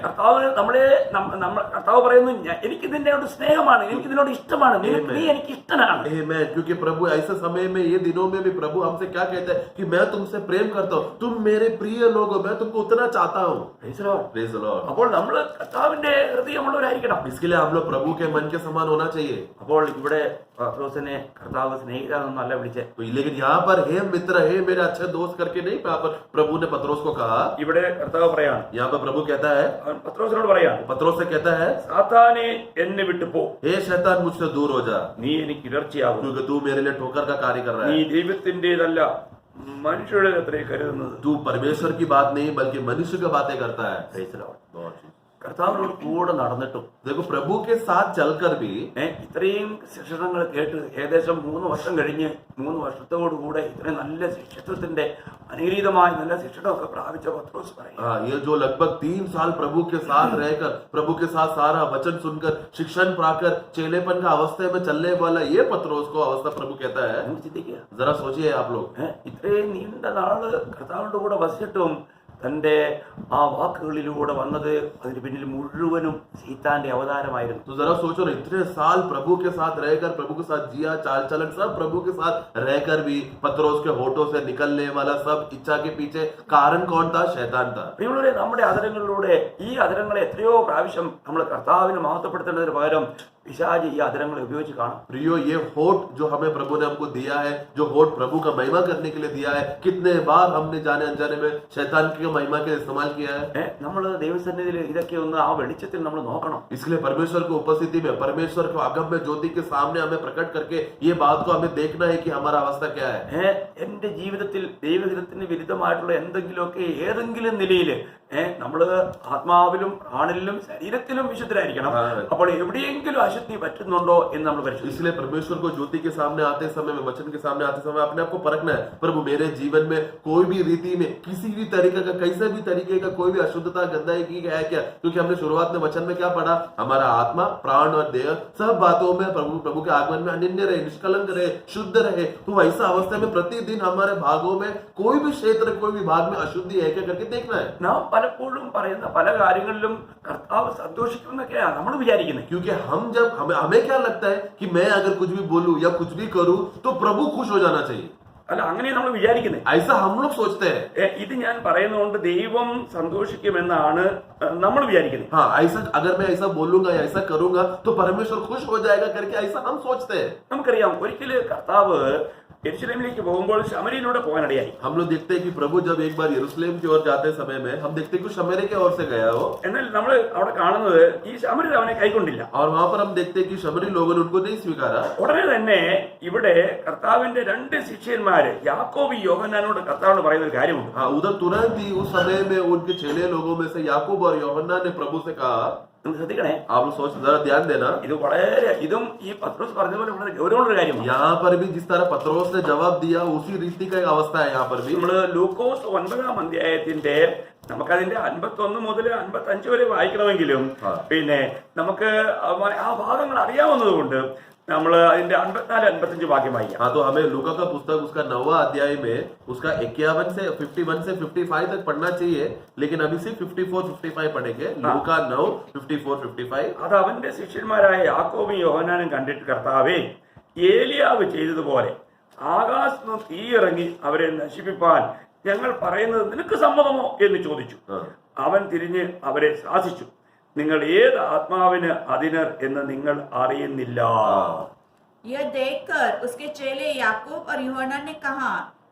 കർത്താവ് പറയുന്നു, എനിക്ക് നിന്നോട് സ്നേഹമാണ്, എനിക്ക് നിന്നോട് ഇഷ്ടമാണ്, നീ എനിക്ക് ഇഷ്ടനാണ്. Amen. क्योंकि प्रभु ऐसे समय में ये दिनों में भी प्रभु हमसे क्या कहता है कि मैं तुमसे प्रेम करता हूँ, तुम मेरे प्रिय लोग हो, मैं तुमको उतना चाहता हूँ. Praise the Lord. അപ്പോൾ നമ്മൾ കർത്താവിന്റെ ഹൃദയമുള്ളവരായിരിക്കണം. इसके लिए हम लोग प्रभु के मन के समान होना चाहिए. അപ്പോൾ ഇവിടെ പത്രോസിനെ കർത്താവ് സ്നേഹിതാന്നല്ല വിളിച്ചേ. लेकिन यहाँ पर हे मित्र, हे मेरे अच्छे दोस्त करके नहीं, यहाँ पर प्रभु ने पत्रोस को कहा. ഇവിടെ കർത്താവ് പറയാണ്, यहाँ पर प्रभु कहता है, പത്രോസിനോട് പറയാണ്, पत्रोस से कहता है, സാത്താനെ എന്നെ വിട്ടു പോ, हे शैतान मुझसे दूर हो जा, നീ എനിക്ക് ഇടർച്ചയാകും, क्योंकि तू मेरे लिए ठोकर का कार्य कर रहा നീ है. ദൈവത്തിന്റേതല്ല മനുഷ്യരുടെ അത്രേ കരുതുന്നത്. तू परमेश्वर की बात नहीं बल्कि मनुष्य की बातें करता है. കർത്താവിനോട് കൂടെ നടന്നിട്ടും देखो प्रभु के साथ चलकर भी ഇത്രയും ശിക്ഷണങ്ങൾ കേട്ട് ഏകദേശം 3 വർഷം കഴിഞ്ഞ് 3 വർഷത്തോടുകൂടെ ഇത്രയും നല്ല ശിക്ഷത്വത്തിന്റെ അനുഗ്രഹീതമായ നല്ല ശിക്ഷണമൊക്കെ പ്രാപിച്ച പത്രോസ് പറയും, ये जो लगभग 3 साल प्रभु के साथ रहकर, प्रभु के साथ सारा वचन सुनकर, शिक्षण पाकर चेलेपन का अवस्था में चलने वाला ये पत्रोस को अवस्था प्रभु कहता है. ചിന്തിക്കുക. जरा सोचिए आप लोग, ഇത്രയും നീണ്ട നാള് കർത്താവിന്റെ കൂടെ വസിച്ചിട്ടും തന്റെ ആ വാക്കുകളിലൂടെ വന്നത് അതിന് പിന്നിൽ മുഴുവനും സീതാന്റെ അവതാരമായിരുന്നു. तो जरा सोचो ना, इतने साल प्रभु के साथ रहकर, प्रभु के साथ जिया, चाल चलन सब प्रभु के साथ रहकर भी पत्रोस के होठों से निकलने वाला सब इच्छा के पीछे कारण कौन था? शैतान था. പ്രിയമുള്ളവരെ, നമ്മുടെ അധരങ്ങളിലൂടെ ഈ അധരങ്ങളെ എത്രയോ പ്രാവശ്യം നമ്മൾ കർത്താവിനെ മഹത്വപ്പെടുത്തേണ്ടതിന് പകരം പിശാച് ഈ അധരങ്ങളെ ഉപയോഗിച്ച് കാണും. प्रियो, ये होठ जो हमें प्रभु ने हमको दिया है, जो होठ प्रभु का महिमा करने के लिए दिया है, कितने बार हमने जाने अनजाने में शैतान की महिमा के लिए इस्तेमाल किया है. നമ്മൾ ദൈവസന്നിധിയിൽ ഇതൊക്കെ ഒന്ന് ആ വെളിച്ചത്തിൽ നമ്മൾ നോക്കണം. इसलिए परमेश्वर की उपस्थिति में, परमेश्वर को अगम्य ज्योति के सामने हमें प्रकट करके ये बात को हमें देखना है कि हमारा अवस्था क्या है. എന്റെ ജീവിതത്തിൽ ദൈവഹിതത്തിന് വിരുദ്ധമായിട്ടുള്ള എന്തെങ്കിലുമൊക്കെ ഏതെങ്കിലും നിലയിൽ നമ്മള് ആത്മാവിലും പ്രാണനിലും ശരീരത്തിലും വിശുദ്ധരായിരിക്കണം. അപ്പോൾ എവിടെയെങ്കിലും അശുദ്ധി പറ്റുന്നുണ്ടോ എന്ന് നമ്മൾ പരിശോധിക്കും. इसलिए परमेश्वर को ज्योति के सामने आते समय में, वचन के सामने आते समय अपने आप को परखना है। प्रभु मेरे जीवन में कोई भी रीति में किसी भी तरीके का, कैसे भी तरीके का कोई भी अशुद्धता, गंदगी की है क्या? क्योंकि हमने शुरुआत में वचन में क्या पढ़ा? हमारा आत्मा, प्राण और देह सब बातों में प्रभु के आगमन में अनन्य रहे, निष्कलंक रहे, शुद्ध रहे। तो ऐसा अवस्था में प्रतिदिन हमारे भागों में कोई भी क्षेत्र, कोई भी भाग में अशुद्धि है क्या करके देखना है। നാം പലപ്പോഴും പറയുന്ന പല കാര്യങ്ങളിലും കർത്താവ് സന്തോഷിക്കുമെന്നൊക്കെയാണ് നമ്മൾ വിചാരിക്കുന്നത്. क्योंकि हमें क्या लगता है कि मैं अगर कुछ भी बोलूं या कुछ भी करूं तो प्रभु खुश हो जाना चाहिए, അല്ല, അങ്ങനെ നമ്മൾ വിചാരിക്കുന്നത്. ऐसा हम लोग सोचते हैं। ഇത് ഞാൻ പറയുന്നതുകൊണ്ട് ദൈവം സന്തോഷിക്കുമെന്നാണ് നമ്മൾ വിചാരിക്കുന്നത്. हाँ, ऐसा अगर मैं ऐसा बोलूंगा या ऐसा करूंगा तो परमेश्वर खुश हो जाएगा करके ऐसा हम सोचते हैं। നമുക്കറിയാം, ഒരിക്കല് കർത്താവ് യെരുശലേമിലേക്ക് പോകുമ്പോൾ ശമരിയിലൂടെ പോകാനിടയായി. हम लोग देखते हैं कि प्रभु जब एक बार यरूशलेम की ओर जाते समय में हम देखते हैं कि शमरी की ओर से गया हो, എന്നാൽ നമ്മൾ അവിടെ കാണുന്നത് ഈ ശമരിൽ അവനെ കൈക്കൊണ്ടില്ല. और वहां पर हम देखते हैं कि शमरी लोगों ने उनको नहीं स्वीकारा। ഉടനെ തന്നെ ഇവിടെ കർത്താവിന്റെ രണ്ട് ശിഷ്യന്മാര് യാക്കോബ് യോഹന്നാനോട് കർത്താവിനോട് പറയുന്ന ഒരു കാര്യമുണ്ട്. हाँ, उधर तुरंत ही उस समय में उनके चेले लोगों में से याकूब और यूहन्ना ने प्रभु से कहा, നിങ്ങൾ ശ്രദ്ധിക്കണേ, आप लोग सोच जरा ध्यान देना, ഇത് വളരെ ഇതും ഈ പത്രോസ് പറഞ്ഞ പോലെ വളരെ ഗൗരവമുള്ള ഒരു കാര്യമാണ്. यहाँ पर भी जिस तरह पत्रोस ने जवाब दिया उसी रीति का एक अवस्था है यहाँ पर भी। നമ്മള് ലൂക്കോസ് 9-ാം അധ്യായത്തിന്റെ നമുക്കതിന്റെ 51 മുതൽ 55 വരെ വായിക്കണമെങ്കിലും പിന്നെ നമുക്ക് ആ ഭാഗങ്ങൾ അറിയാവുന്നതുകൊണ്ട് നമ്മൾ അതിന്റെ 54-55 വാക്യം വായിക്കാം. हाँ, तो हमें लूका का पुस्तक उसका 9वां अध्याय में उसका 51 से 55 तक पढ़ना चाहिए, लेकिन अभी सिर्फ 54-55 पढ़ेंगे। लूका 9 54-55। അത് അവന്റെ ശിഷ്യന്മാരായ യാക്കോബും യോഹന്നാനും കണ്ടിട്ട്, കർത്താവേ, ഏലിയാവ് ചെയ്തതുപോലെ ആകാശത്ത് നിന്ന് തീയിറങ്ങി അവരെ നശിപ്പിപ്പാൻ ഞങ്ങൾ പറയുന്നത് നിനക്ക് സമ്മതമോ എന്ന് ചോദിച്ചു. അവൻ തിരിഞ്ഞ് അവരെ ശാസിച്ചു, നിങ്ങൾ ഏത് ആത്മാവിന് അധീനർ എന്ന് നിങ്ങൾ അറിയുന്നില്ല. यह देखकर उसके चेले याकूब और यूहन्ना ने कहा,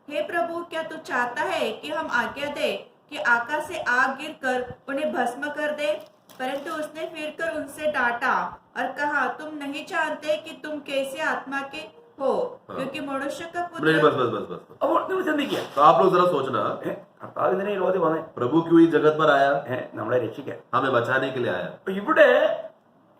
हे प्रभु, क्या तू चाहता है कि हम आज्ञा दे कि आकाश से आग गिरकर उन्हें भस्म कर दे? परंतु उसने फिरकर उनसे डांटा और कहा, तुम नहीं जानते कि तुम कैसे आत्मा के हो, क्योंकि मनुष्य का नहीं, पुत्र बस बस बस बस। അപ്പോൾ നിങ്ങൾ ചിന്തിക്കുക, तो आप लोग जरा सोचना, കർത്താവ് ഇതിനെ ഈ ലോകത്തിൽ വന്നേ प्रभु क्यों इस जगत पर आया? നമ്മളെ രക്ഷിക്കാൻ. हमें बचाने के लिए आया। അപ്പൊ ഇവിടെ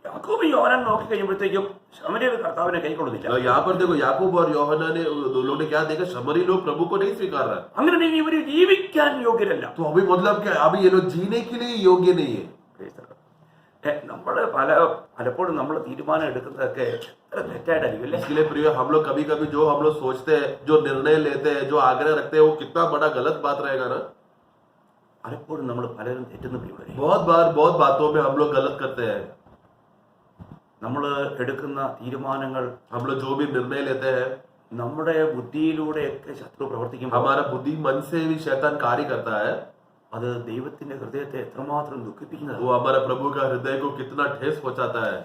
യാക്കോബ് യോഹന്നാൻ നോക്കി കഴിയുമ്പോഴത്തേക്കും ശമരിയർ കർത്താവിനെ കൈക്കൊള്ളുന്നില്ല. तो यहाँ पर देखो याकूब और यूहन्ना ने, दो लोग ने क्या देखा? शमरी लोग प्रभु को नहीं स्वीकार रहा। അങ്ങനെയാണെങ്കിൽ ഇവര് ജീവിക്കാൻ യോഗ്യരല്ല. तो अभी मतलब क्या? अभी ये लोग जीने के लिए योग्य नहीं है। നമ്മള് പലപ്പോഴും നമ്മൾ തീരുമാനം എടുക്കുന്നതൊക്കെ തെറ്റായിട്ടായിരിക്കും അല്ലേ? इसके लिए प्रिय, हम लोग कभी कभी जो हम लोग सोचते हैं, जो निर्णय लेते हैं, जो आग्रह रखते हैं, वो कितना बड़ा गलत बात रहेगा ना। പലപ്പോഴും നമ്മൾ പലരും തെറ്റുന്ന പിടിവരെ बहुत बातों में हम लोग गलत करते हैं। നമ്മൾ എടുക്കുന്ന തീരുമാനങ്ങൾ, हम लोग जो भी निर्णय लेते हैं, നമ്മുടെ ബുദ്ധിയിലൂടെയൊക്കെ ശത്രു പ്രവർത്തിക്കുമ്പോൾ हमारा बुद्धि मन से भी शैतान कार्य करता है। അത് ദൈവത്തിന്റെ ഹൃദയത്തെ എത്രമാത്രം ദുഃഖിപ്പിക്കുന്നത്. वो हमारे प्रभु का हृदय को कितना ठेस पहुंचाता है।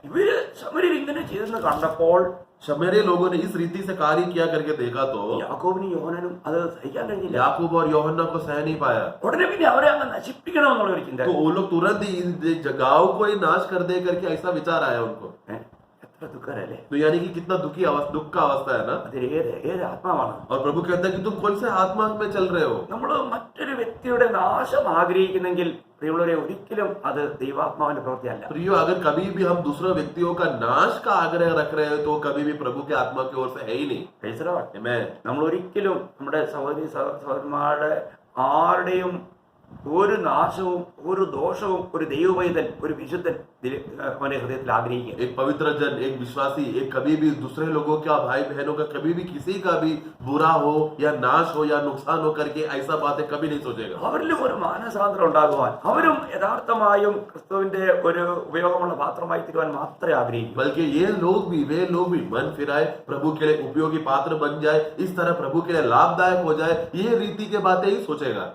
ഇവര് ശമരിയർ ഇങ്ങനെ ചെയ്തെന്ന് കണ്ടപ്പോൾ शमरी लोगों ने इस रीति से कार्य किया करके देखा तो യാക്കോബിനും യോഹന്നാനും അത് സഹിക്കാൻ കഴിഞ്ഞില്ല. याकूब और यूहन्ना को सह नहीं पाया। ഉടനെ പിന്നെ അവരെ അങ്ങ് നശിപ്പിക്കണമെന്നുള്ള ഒരു ചിന്ത. तो वो लोग तुरंत ही गांव को ही नाश कर दे करके ऐसा विचार आया उनको। എത്ര ദുഃഖരല്ലേ? तो यानी कि कितना दुख का अवस्था है ना। അതിൽ ഏത് ആത്മാവാണ്? और प्रभु कहता है कि तुम कौन से आत्मा में चल रहे हो? നമ്മൾ മറ്റൊരു വ്യക്തിയുടെ നാശം ആഗ്രഹിക്കുന്നെങ്കിൽ പ്രിയമുള്ളവരെ, ഒരിക്കലും അത് ദൈവാത്മാവിന്റെ പ്രവൃത്തിയല്ല. प्रियो, अगर कभी भी हम दूसरे व्यक्तियों का नाश का आग्रह रख रहे हैं तो कभी भी प्रभु के आत्मा की ओर से है ही नहीं। Amen। നമ്മൾ ഒരിക്കലും നമ്മുടെ സഹോദരി സഹോദരന്മാരുടെ ആരുടെയും ഒരു നാശവും ഒരു ദോഷവും ഒരു ദൈവവൈതൽ, ഒരു വിശുദ്ധൻ അവന്റെ ഹൃദയത്തിൽ ആഗ്രഹിക്കുക. एक पवित्र जन, एक विश्वासी, एक कभी भी दूसरे लोगों का, भाई बहनों का, कभी भी किसी का भी बुरा हो या नाश हो या नुकसान हो करके ऐसा बातें कभी नहीं सोचेगा। അവരിലും ഒരു മാനസാന്തരം ഉണ്ടാകുവാൻ, അവരും യഥാർത്ഥമായും ക്രിസ്തുവിന്റെ ഒരു ഉപയോഗമുള്ള പാത്രമായി തീരുവാൻ മാത്രമേ ആഗ്രഹിക്കൂ. बल्कि वे लोग भी मन फिराए, प्रभु के लिए उपयोगी पात्र बन जाए, इस तरह प्रभु के लिए लाभदायक हो जाए, ये रीति के बातें ही सोचेगा।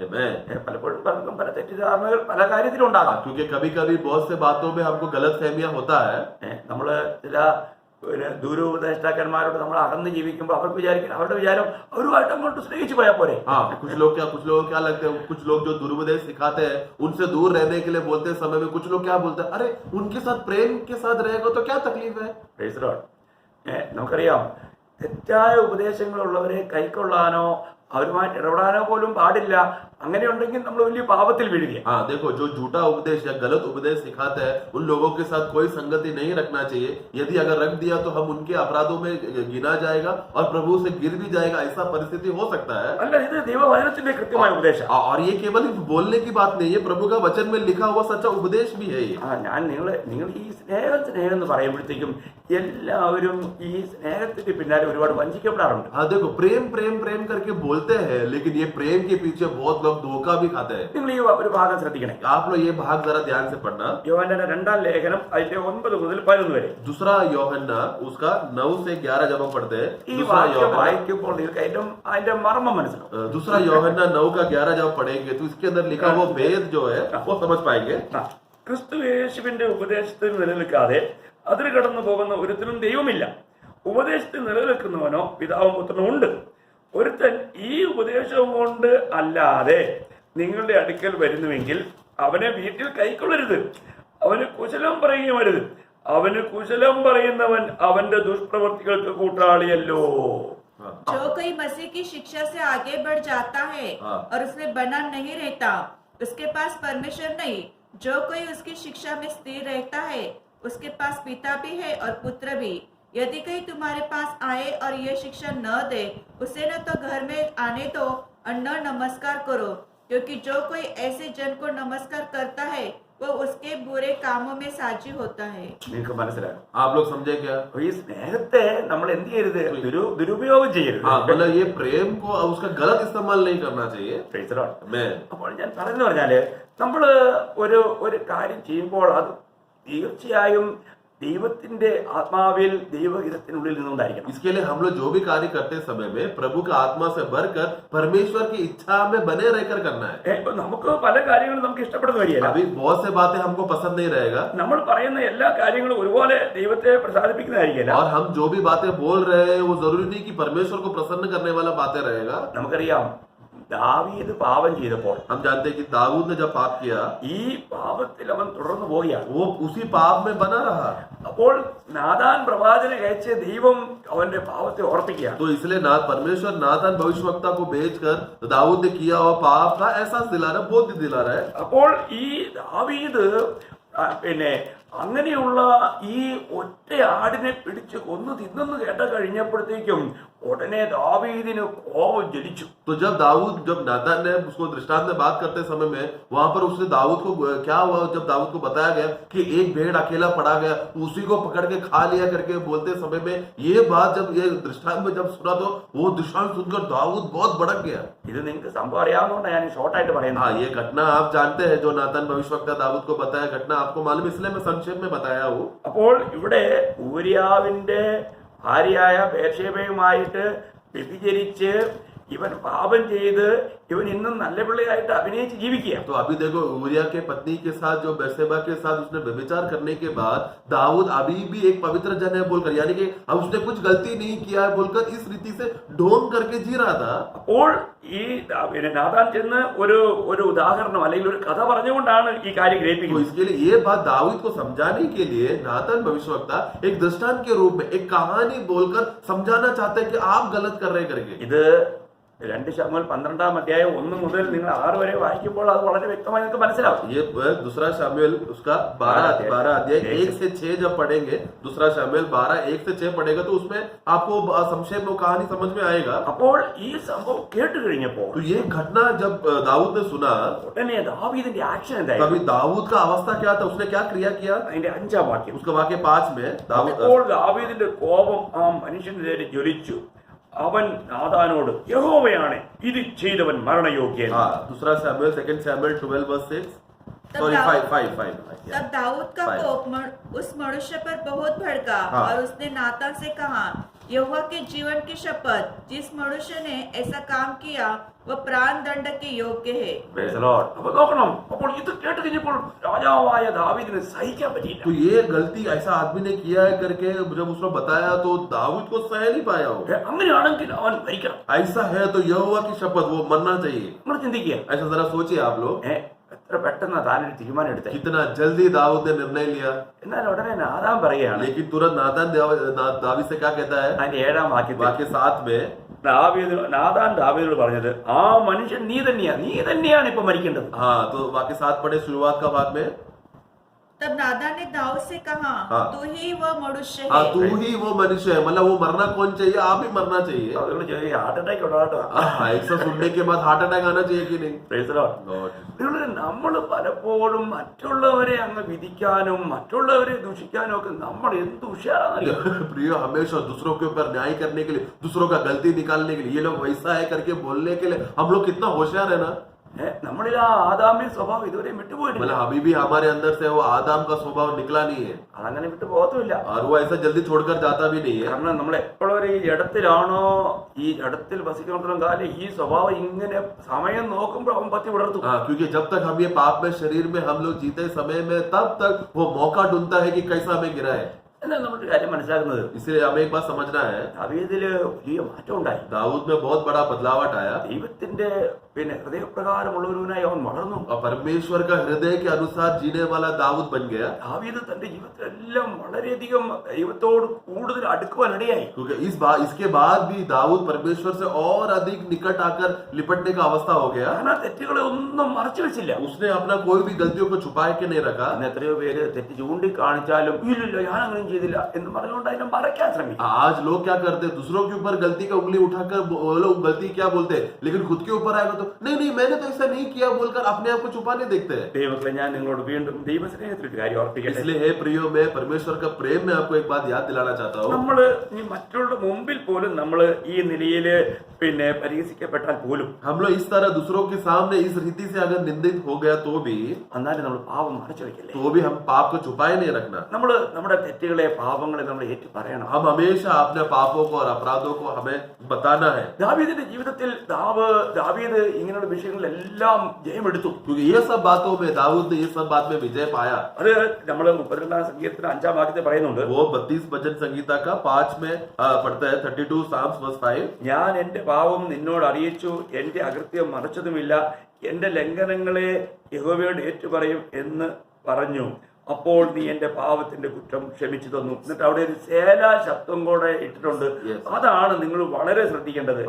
Amen। പലപ്പോഴും പലർക്കും പല തെറ്റിദ്ധാരണകൾ പല കാര്യത്തിലും ഉണ്ടാകാം. क्योंकि कभी कभी बहुत से बातों में हमको गलत फहमियां होता है। നമ്മള് ചില ദൂരോപദേഷ്ടാക്കന്മാരോട് നമ്മൾ അകന്ന് ജീവിക്കുമ്പോൾ അവർക്ക് വിചാരിക്കണം, അവരുടെ വിചാരം അവരുമായിട്ട് അങ്ങോട്ട് സ്നേഹിച്ചു പോയാൽ പോരെ. हाँ, कुछ लोग क्या लगते हैं, कुछ लोग जो दुरुपदेश सिखाते हैं उनसे दूर रहने के लिए बोलते समय में कुछ लोग क्या बोलते हैं, अरे उनके साथ प्रेम के साथ रहेगा तो क्या तकलीफ है। നമുക്കറിയാം, തെറ്റായ ഉപദേശങ്ങളുള്ളവരെ കൈക്കൊള്ളാനോ അവരുമായിട്ട് ഇടപെടാനോ പോലും പാടില്ല. അങ്ങനെ ഉണ്ടെങ്കിൽ നമ്മൾ വലിയ പാപത്തിൽ വീഴുക. हाँ देखो, जो झूठा उपदेश या गलत उपदेश सिखाते हैं उन लोगों के साथ कोई संगति नहीं रखना चाहिए. यदि अगर रख दिया तो हम उनके अपराधों में गिना जाएगा और प्रभु से गिर भी जाएगा. ऐसा परिस्थिति हो सकता है. അല്ല, ഇത് ദൈവവചനത്തിന്റെ കൃത്യമായ ഉപദേശം. और ये केवल बोलने की बात नहीं है, प्रभु का वचन में लिखा हुआ सच्चा उपदेश भी है ये. ഞാൻ നിങ്ങൾ ഈ സ്നേഹം എന്ന് പറയുമ്പോഴത്തേക്കും എല്ലാവരും ഈ സ്നേഹത്തിന്റെ പിന്നാലെ ഒരുപാട് വഞ്ചിക്കപ്പെടാറുണ്ട്. हाँ देखो, प्रेम प्रेम प्रेम करके बोलते हैं, लेकिन ये प्रेम के पीछे बहुत लोग धोखा भी खाते हैं. നിങ്ങൾ ഈ ഒരു ഭാഗം ശ്രദ്ധിക്കണേ. आप लोग ये भाग जरा ध्यान से पढ़ना. യോഹന്നാന്റെ 2-ാം ലേഖനം അതിന്റെ 9 മുതൽ 11 വരെ. दूसरा यूहन्ना उसका 9 से 11 जब हम पढ़ते हैं, ഈ വാക്യം വായിക്കുമ്പോൾ നിങ്ങൾക്ക് അതിന്റെ മർമ്മം മനസ്സിലാവും. दूसरा यूहन्ना 9 का 11 जब पढ़ेंगे तो इसके अंदर लिखा वो भेद जो है वो समझ पाएंगे. ക്രിസ്തു യേശുവിന്റെ ഉപദേശത്തിൽ നിലനിൽക്കാതെ അതിൽ കടന്നു പോകുന്ന ഒരുത്തനും ദൈവമില്ല. ഉപദേശത്തിൽ നിലനിൽക്കുന്നവനോ പിതാവും പുത്രനും ഉണ്ട്. ഒരുത്തൻ ഈ ഉപദേശവും കൊണ്ട് അല്ലാതെ നിങ്ങളുടെ അടുക്കൽ വരുന്നുവെങ്കിൽ അവനെ വീട്ടിൽ കൈക്കൊള്ളരുത്. അവന് കുശലം പറയുകയും വരുത്. അവന് കുശലം പറയുന്നവൻ അവന്റെ ദുഷ്പ്രവൃത്തികൾക്ക് കൂട്ടാളിയല്ലോ. जो कोई मसीह की शिक्षा से आगे बढ़ जाता है और उसमें बना नहीं रहता, उसके पास परमेश्वर नहीं. जो कोई उसकी शिक्षा में स्थिर रहता है, उसके पास पिता भी है और पुत्र भी. यदि कोई तुम्हारे पास आए और ये शिक्षा न दे, उसे न तो घर में आने दो और न नमस्कार करो, क्योंकि जो कोई ऐसे जन को नमस्कार करता है वो उसके बुरे कामों में साझी होता है. നിങ്ങൾക്ക് മനസ്സിലാകും. आप लोग समझे क्या? ഈ സ്നേഹത്തെ നമ്മൾ എന്ത് ചെയ്യരുത്? ദുരുപയോഗം ചെയ്യരുത്. हाँ, मतलब ये प्रेम को उसका गलत इस्तेमाल नहीं करना चाहिए. Praise the Lord. मैं അപ്പോൾ ഞാൻ പറഞ്ഞു പറഞ്ഞാല് നമ്മള് ഒരു കാര്യം ചെയ്യുമ്പോൾ അത് തീർച്ചയായും ദൈവത്തിന്റെ ആത്മാവിൽ ദൈവഹിതത്തിനുള്ളിൽ നിന്നുകൊണ്ടായിരിക്കണം. इसके लिए हम लोग जो भी कार्य करते समय में प्रभु का आत्मा से भरकर परमेश्वर की इच्छा में बने रहकर करना है. ഇപ്പൊ നമുക്ക് പല കാര്യങ്ങളും നമുക്ക് ഇഷ്ടപ്പെടുന്ന വരികയില്ല. अभी बहुत से बातें हमको पसंद नहीं रहेगा നമ്മൾ പറയുന്ന എല്ലാ കാര്യങ്ങളും ഒരുപോലെ ദൈവത്തെ പ്രസാദിപ്പിക്കുന്നതായിരിക്കില്ല. और हम जो भी बातें बोल रहे हैं वो जरूरी नहीं कि परमेश्वर को प्रसन्न करने वाला बातें रहेगा. നമുക്കറിയാം, ദാവീദ് പാപം ചെയ്തപ്പോൾ हम जानते हैं कि दाऊद ने जब पाप किया ഈ പാപത്തിൽ അവൻ തുടർന്നു പോവുകയാണ്. वो उसी पाप में बना रहा. അപ്പോൾ നാഥാൻ പ്രവാചകനെ അയച്ച് ദൈവം അവന്റെ പാപത്തെ ഓർപ്പിക്കുകയാണ്. तो इसलिए परमेश्वर नाथन भविष्यवक्ता को भेजकर दाऊद ने किया हुआ पाप का एहसास दिला रहा है, बोध दिला रहा है. അപ്പോൾ ഈ ദാവീദ് പിന്നെ അങ്ങനെയുള്ള ഈ ഒറ്റ ആടിനെ പിടിച്ച് കൊന്നു തിന്നെന്ന് കേട്ട കഴിഞ്ഞപ്പോഴത്തേക്കും उड़ने दावीद ने कोप जलिച്ചു. तो जब नाथन ने उसको दृष्टांत में बात करते समय में वहां पर उसने दाऊद को क्या हुआ, जब दाऊद को बताया गया कि एक भेड़ अकेला पड़ा गया, उसी को पकड़ के खा लिया करके बोलते समय में ये बात जब ये दृष्टांत में जब सुना तो वो दृष्टांत सुनकर दाऊद बहुत भड़क गया. ഇത് നിങ്ങൾക്ക് സംഭവം അറിയാവുന്നതുകൊണ്ട് ഞാൻ ഷോർട്ട് ആയിട്ട് പറയുന്നത്. हाँ, ये घटना आप जानते हैं जो नाथन भविष्यवक्ता दाऊद को बताया घटना आपको मालूम, इसलिए मैं संक्षेप में बताया हूँ. അപ്പോൾ ഇവിടെ ഊരിയാവിന്റെ ഭാര്യയായ ബേർശേബയുമായിട്ട് വ്യഭിചരിച്ച് ഇവൻ പാപം ചെയ്ത് ഇവൻ ഇന്നും നല്ല പിള്ളയായിട്ട് അഭിനയിച്ച് ജീവിക്കുക. तो अभी देखो, ऊरिया के पत्नी के साथ जो बेर्शेबा के साथ उसने व्यभिचार करने के बाद दाऊद अभी भी एक पवित्र जन है बोलकर, यानी कि अब उसने कुछ गलती नहीं किया है बोलकर इस रीति से ढोंग करके जी रहा था. അപ്പോൾ ഈ നാഥാൻ ചെന്ന് ഒരു ഉദാഹരണം അല്ലെങ്കിൽ ഒരു കഥ പറഞ്ഞുകൊണ്ടാണ് ഈ കാര്യം तो ഗ്രഹിപ്പിക്കുന്നത്. इसके लिए ये बात दाऊद को समझाने के लिए नाथन भविष्यवक्ता एक दृष्टांत के रूप में एक कहानी बोलकर समझाना चाहते हैं कि आप गलत कर रहे करके. ഇത് 2 ശമൂവേൽ 12-ാം അധ്യായം 1 മുതൽ നിങ്ങൾ 6 വരെ വായിക്കുമ്പോൾ അത് വളരെ വ്യക്തമായി നിങ്ങൾക്ക് മനസ്സിലാവും. ये दूसरा शामुएल उसका 12 अध्याय 1 से 6 जब पढ़ेंगे, दूसरा शामुएल 12 1 से 6 पढ़ेगा तो उसमें आपको संक्षेप में कहानी समझ में आएगा. അപ്പോൾ ഈ സംഭവം കേട്ട് കഴിഞ്ഞപ്പോൾ तो ये घटना जब दाऊद ने सुना ഉടനെ ദാവീദിന്റെ ആക്ഷൻ എന്തായിരുന്നു? तभी दाऊद का अवस्था क्या था, उसने क्या क्रिया किया. അതിന്റെ 5-ാം വാക്യം. उसका वाक्य 5 में അപ്പോൾ ദാവീദിന്റെ കോപം ആ മനുഷ്യന്റെ നേരെ ജ്വലിച്ചു. അവൻ നാഥാനോട് യഹോവയാണ് ഇത് ചെയ്തവൻ മരണയോഗ്യൻ. दूसरा शामुएल 2 शामुएल 12 verse 6 सॉरी 5. तब दाऊद का कोप उस मनुष्य पर बहुत भड़का और उसने नातान से कहा, यहोवा के जीवन की शपथ, जिस मनुष्य ने ऐसा काम किया वह प्राण दंड के योग्य है. Praise the Lord. അപ്പോൾ നോക്കണം, അപ്പോൾ ഇത് കേട്ട് കഴിഞ്ഞപ്പോൾ രാജാവായ ദാവീദിന് സഹിക്കാൻ പറ്റിയില്ല. तो ये गलती ऐसा आदमी ने किया है करके जब उसने बताया तो दाऊद को सह नहीं पाया हो. അങ്ങനെയാണെങ്കിൽ അവൻ മരിക്കണം. ऐसा है तो यहोवा की शपथ वो मरना चाहिए. നമ്മൾ ചിന്തിക്കുക, ऐसा जरा सोचिए आप लोग, എത്ര പെട്ടെന്ന് താനൊരു തീരുമാനം എടുത്തേ. कितना जल्दी दाऊद ने निर्णय लिया. എന്നാൽ ഉടനെ നാഥാൻ പറയുകയാണ്, लेकिन तुरंत नाथन दावीद से क्या कहता है, അതിന്റെ 7-ാം വാക്യത്തിൽ, वाक्य 7 में നാഥാൻ ദാവീദിനോട് പറഞ്ഞത് ആ മനുഷ്യൻ നീ തന്നെയാണ് ഇപ്പൊ മരിക്കേണ്ടത്. हाँ, तो वाक्य 7 पढ़े शुरुआत का भाग में। तब नादान ने दाऊद से कहा, हाँ। तू ही वह मनुष्य हाँ, है। तू ही वो मनुष्य है, मतलब वो मरना कौन चाहिए? आप ही मरना चाहिए। അതുകൊണ്ട് ചെറിയ ഹാർട്ട് അറ്റാക്ക് ഉണ്ടാകട്ടോ. हाँ, 100 सुनने के बाद हार्ट अटैक आना चाहिए कि नहीं? Praise the Lord. നമ്മൾ പലപ്പോഴും മറ്റുള്ളവരെ അങ്ങ് വിധിക്കാനും മറ്റുള്ളവരെ ദൂഷിക്കാനും ഒക്കെ നമ്മൾ എന്ത് ഉഷാറാണ്. प्रिय, हमेशा दूसरों के ऊपर न्याय करने के लिए, दूसरों का गलती निकालने के लिए, ये लोग वैसा है करके बोलने के लिए हम लोग कितना होशियार है ना। നമ്മളിൽ ആ ആദാമ്യ സ്വഭാവം ഇതുവരെ വിട്ടുപോയിട്ടില്ല. मतलब अभी भी हमारे अंदर से वो आदम का स्वभाव निकला नहीं है, അതങ്ങനെ വിട്ടു പോകത്തുമില്ല. और वो ऐसा जल्दी छोड़कर जाता भी नहीं है। കാരണം നമ്മൾ എപ്പോഴും ഈ ജഡത്തിലാണോ, ഈ ജഡത്തിൽ വസിക്കുന്നിടത്തോളം കാലം ഈ സ്വഭാവം ഇങ്ങനെ സമയം നോക്കുമ്പോൾ അവൻ പത്തി വിടർത്തും. हाँ, क्योंकि जब तक हम ये पाप में शरीर में हम लोग जीते समय में, तब तक वो मौका ढूंढता है कि कैसा हमें गिराए। എന്നാൽ നമ്മുടെ കാര്യം മനസ്സിലാക്കുന്നത് इसलिए हमें एक बात समझना है, ദാവീദില് വലിയ മാറ്റം ഉണ്ടായി. दाऊद में बहुत बड़ा बदलावट आया, ദൈവത്തിന്റെ ഹൃദയപ്രകാരമുള്ളവനായി അവൻ വളർന്നു. और परमेश्वर का हृदय के अनुसार जीने वाला दाऊद बन गया। ദാവീദ് തന്റെ ജീവിതത്തിലെല്ലാം വളരെയധികം ദൈവത്തോട് കൂടുതൽ അടുക്കുവാൻ ഇടയായി. क्योंकि इसके बाद भी दाऊद परमेश्वर से और अधिक निकट आकर लिपटने का अवस्था हो गया। കാരണം തെറ്റുകളെ ഒന്നും മറച്ചു വെച്ചില്ല. उसने अपना कोई भी गलतियों को छुपा के नहीं रखा। അന്ന് എത്രയോ പേര് തെറ്റ് ചൂണ്ടിക്കാണിച്ചാലും ഇല്ലില്ല ഞാൻ അങ്ങനെ ചെയ്തില്ല എന്ന് പറഞ്ഞുകൊണ്ട് അതിനെ മറയ്ക്കാൻ ശ്രമിക്കും. आज लोग क्या करते हैं, दूसरों के ऊपर गलती का उंगली उठाकर वो लोग गलती क्या बोलते हैं, लेकिन खुद के ऊपर आएगा तो नहीं मैंने तो ऐसा नहीं किया बोलकर अपने आप को छुपाने देखते हैं। ദൈവങ്ങളെ ഞാൻ നിങ്ങളോട് വീണ്ടും ദൈവസ്നേഹത്തിൽ ഒരു കാര്യം ഓർപ്പിക്കട്ടെ. इसलिए हे प्रियो, मैं परमेश्वर का प्रेम में आपको एक बात याद दिलाना चाहता हूँ। നമ്മള് ഈ മറ്റുള്ളവരുടെ മുമ്പിൽ പോലും നമ്മള് ഈ നിലയില് പരിഹസിക്കപ്പെട്ടാൽ പോലും हम लोग इस तरह दूसरों के सामने इस रीति से अगर निंदित हो गया तो भी എന്നാലും നമ്മൾ പാപം മറച്ചു വെക്കല്ലേ. हम पाप को छुपाए नहीं रखना। നമ്മള് നമ്മുടെ തെറ്റുകളെ പാപങ്ങളെ നമ്മൾ ഏറ്റു പറയണം. हम हमेशा अपने पापों को और अपराधों को हमें बताना है। ദാവീദിന്റെ ജീവിതത്തിൽ ദാവീദ് ഇങ്ങനെയുള്ള വിഷയങ്ങളിലെല്ലാം ജയമെടുത്തു. क्योंकि ये सब बातों में दाऊद ने ये सब बात में विजय पाया। അത് നമ്മള് 32 സംഗീതത്തിന് 5-ാം വാക്യത്തിൽ പറയുന്നുണ്ട്. वो 32 भजन संगीता का 5 में पढ़ता है, 32 Psalms verse 5। ഞാൻ എന്റെ പാവം നിന്നോട് അറിയിച്ചു, എന്റെ അകൃത്യം മറച്ചതുമില്ല, എന്റെ ലംഘനങ്ങളെ യഹോവയോട് ഏറ്റുപറയും എന്ന് പറഞ്ഞു. അപ്പോൾ നീ എന്റെ പാവത്തിന്റെ കുറ്റം ക്ഷമിച്ചു തന്നു. എന്നിട്ട് അവിടെ ഒരു സേല ശബ്ദം കൂടെ ഇട്ടിട്ടുണ്ട്. അതാണ് നിങ്ങൾ വളരെ ശ്രദ്ധിക്കേണ്ടത്.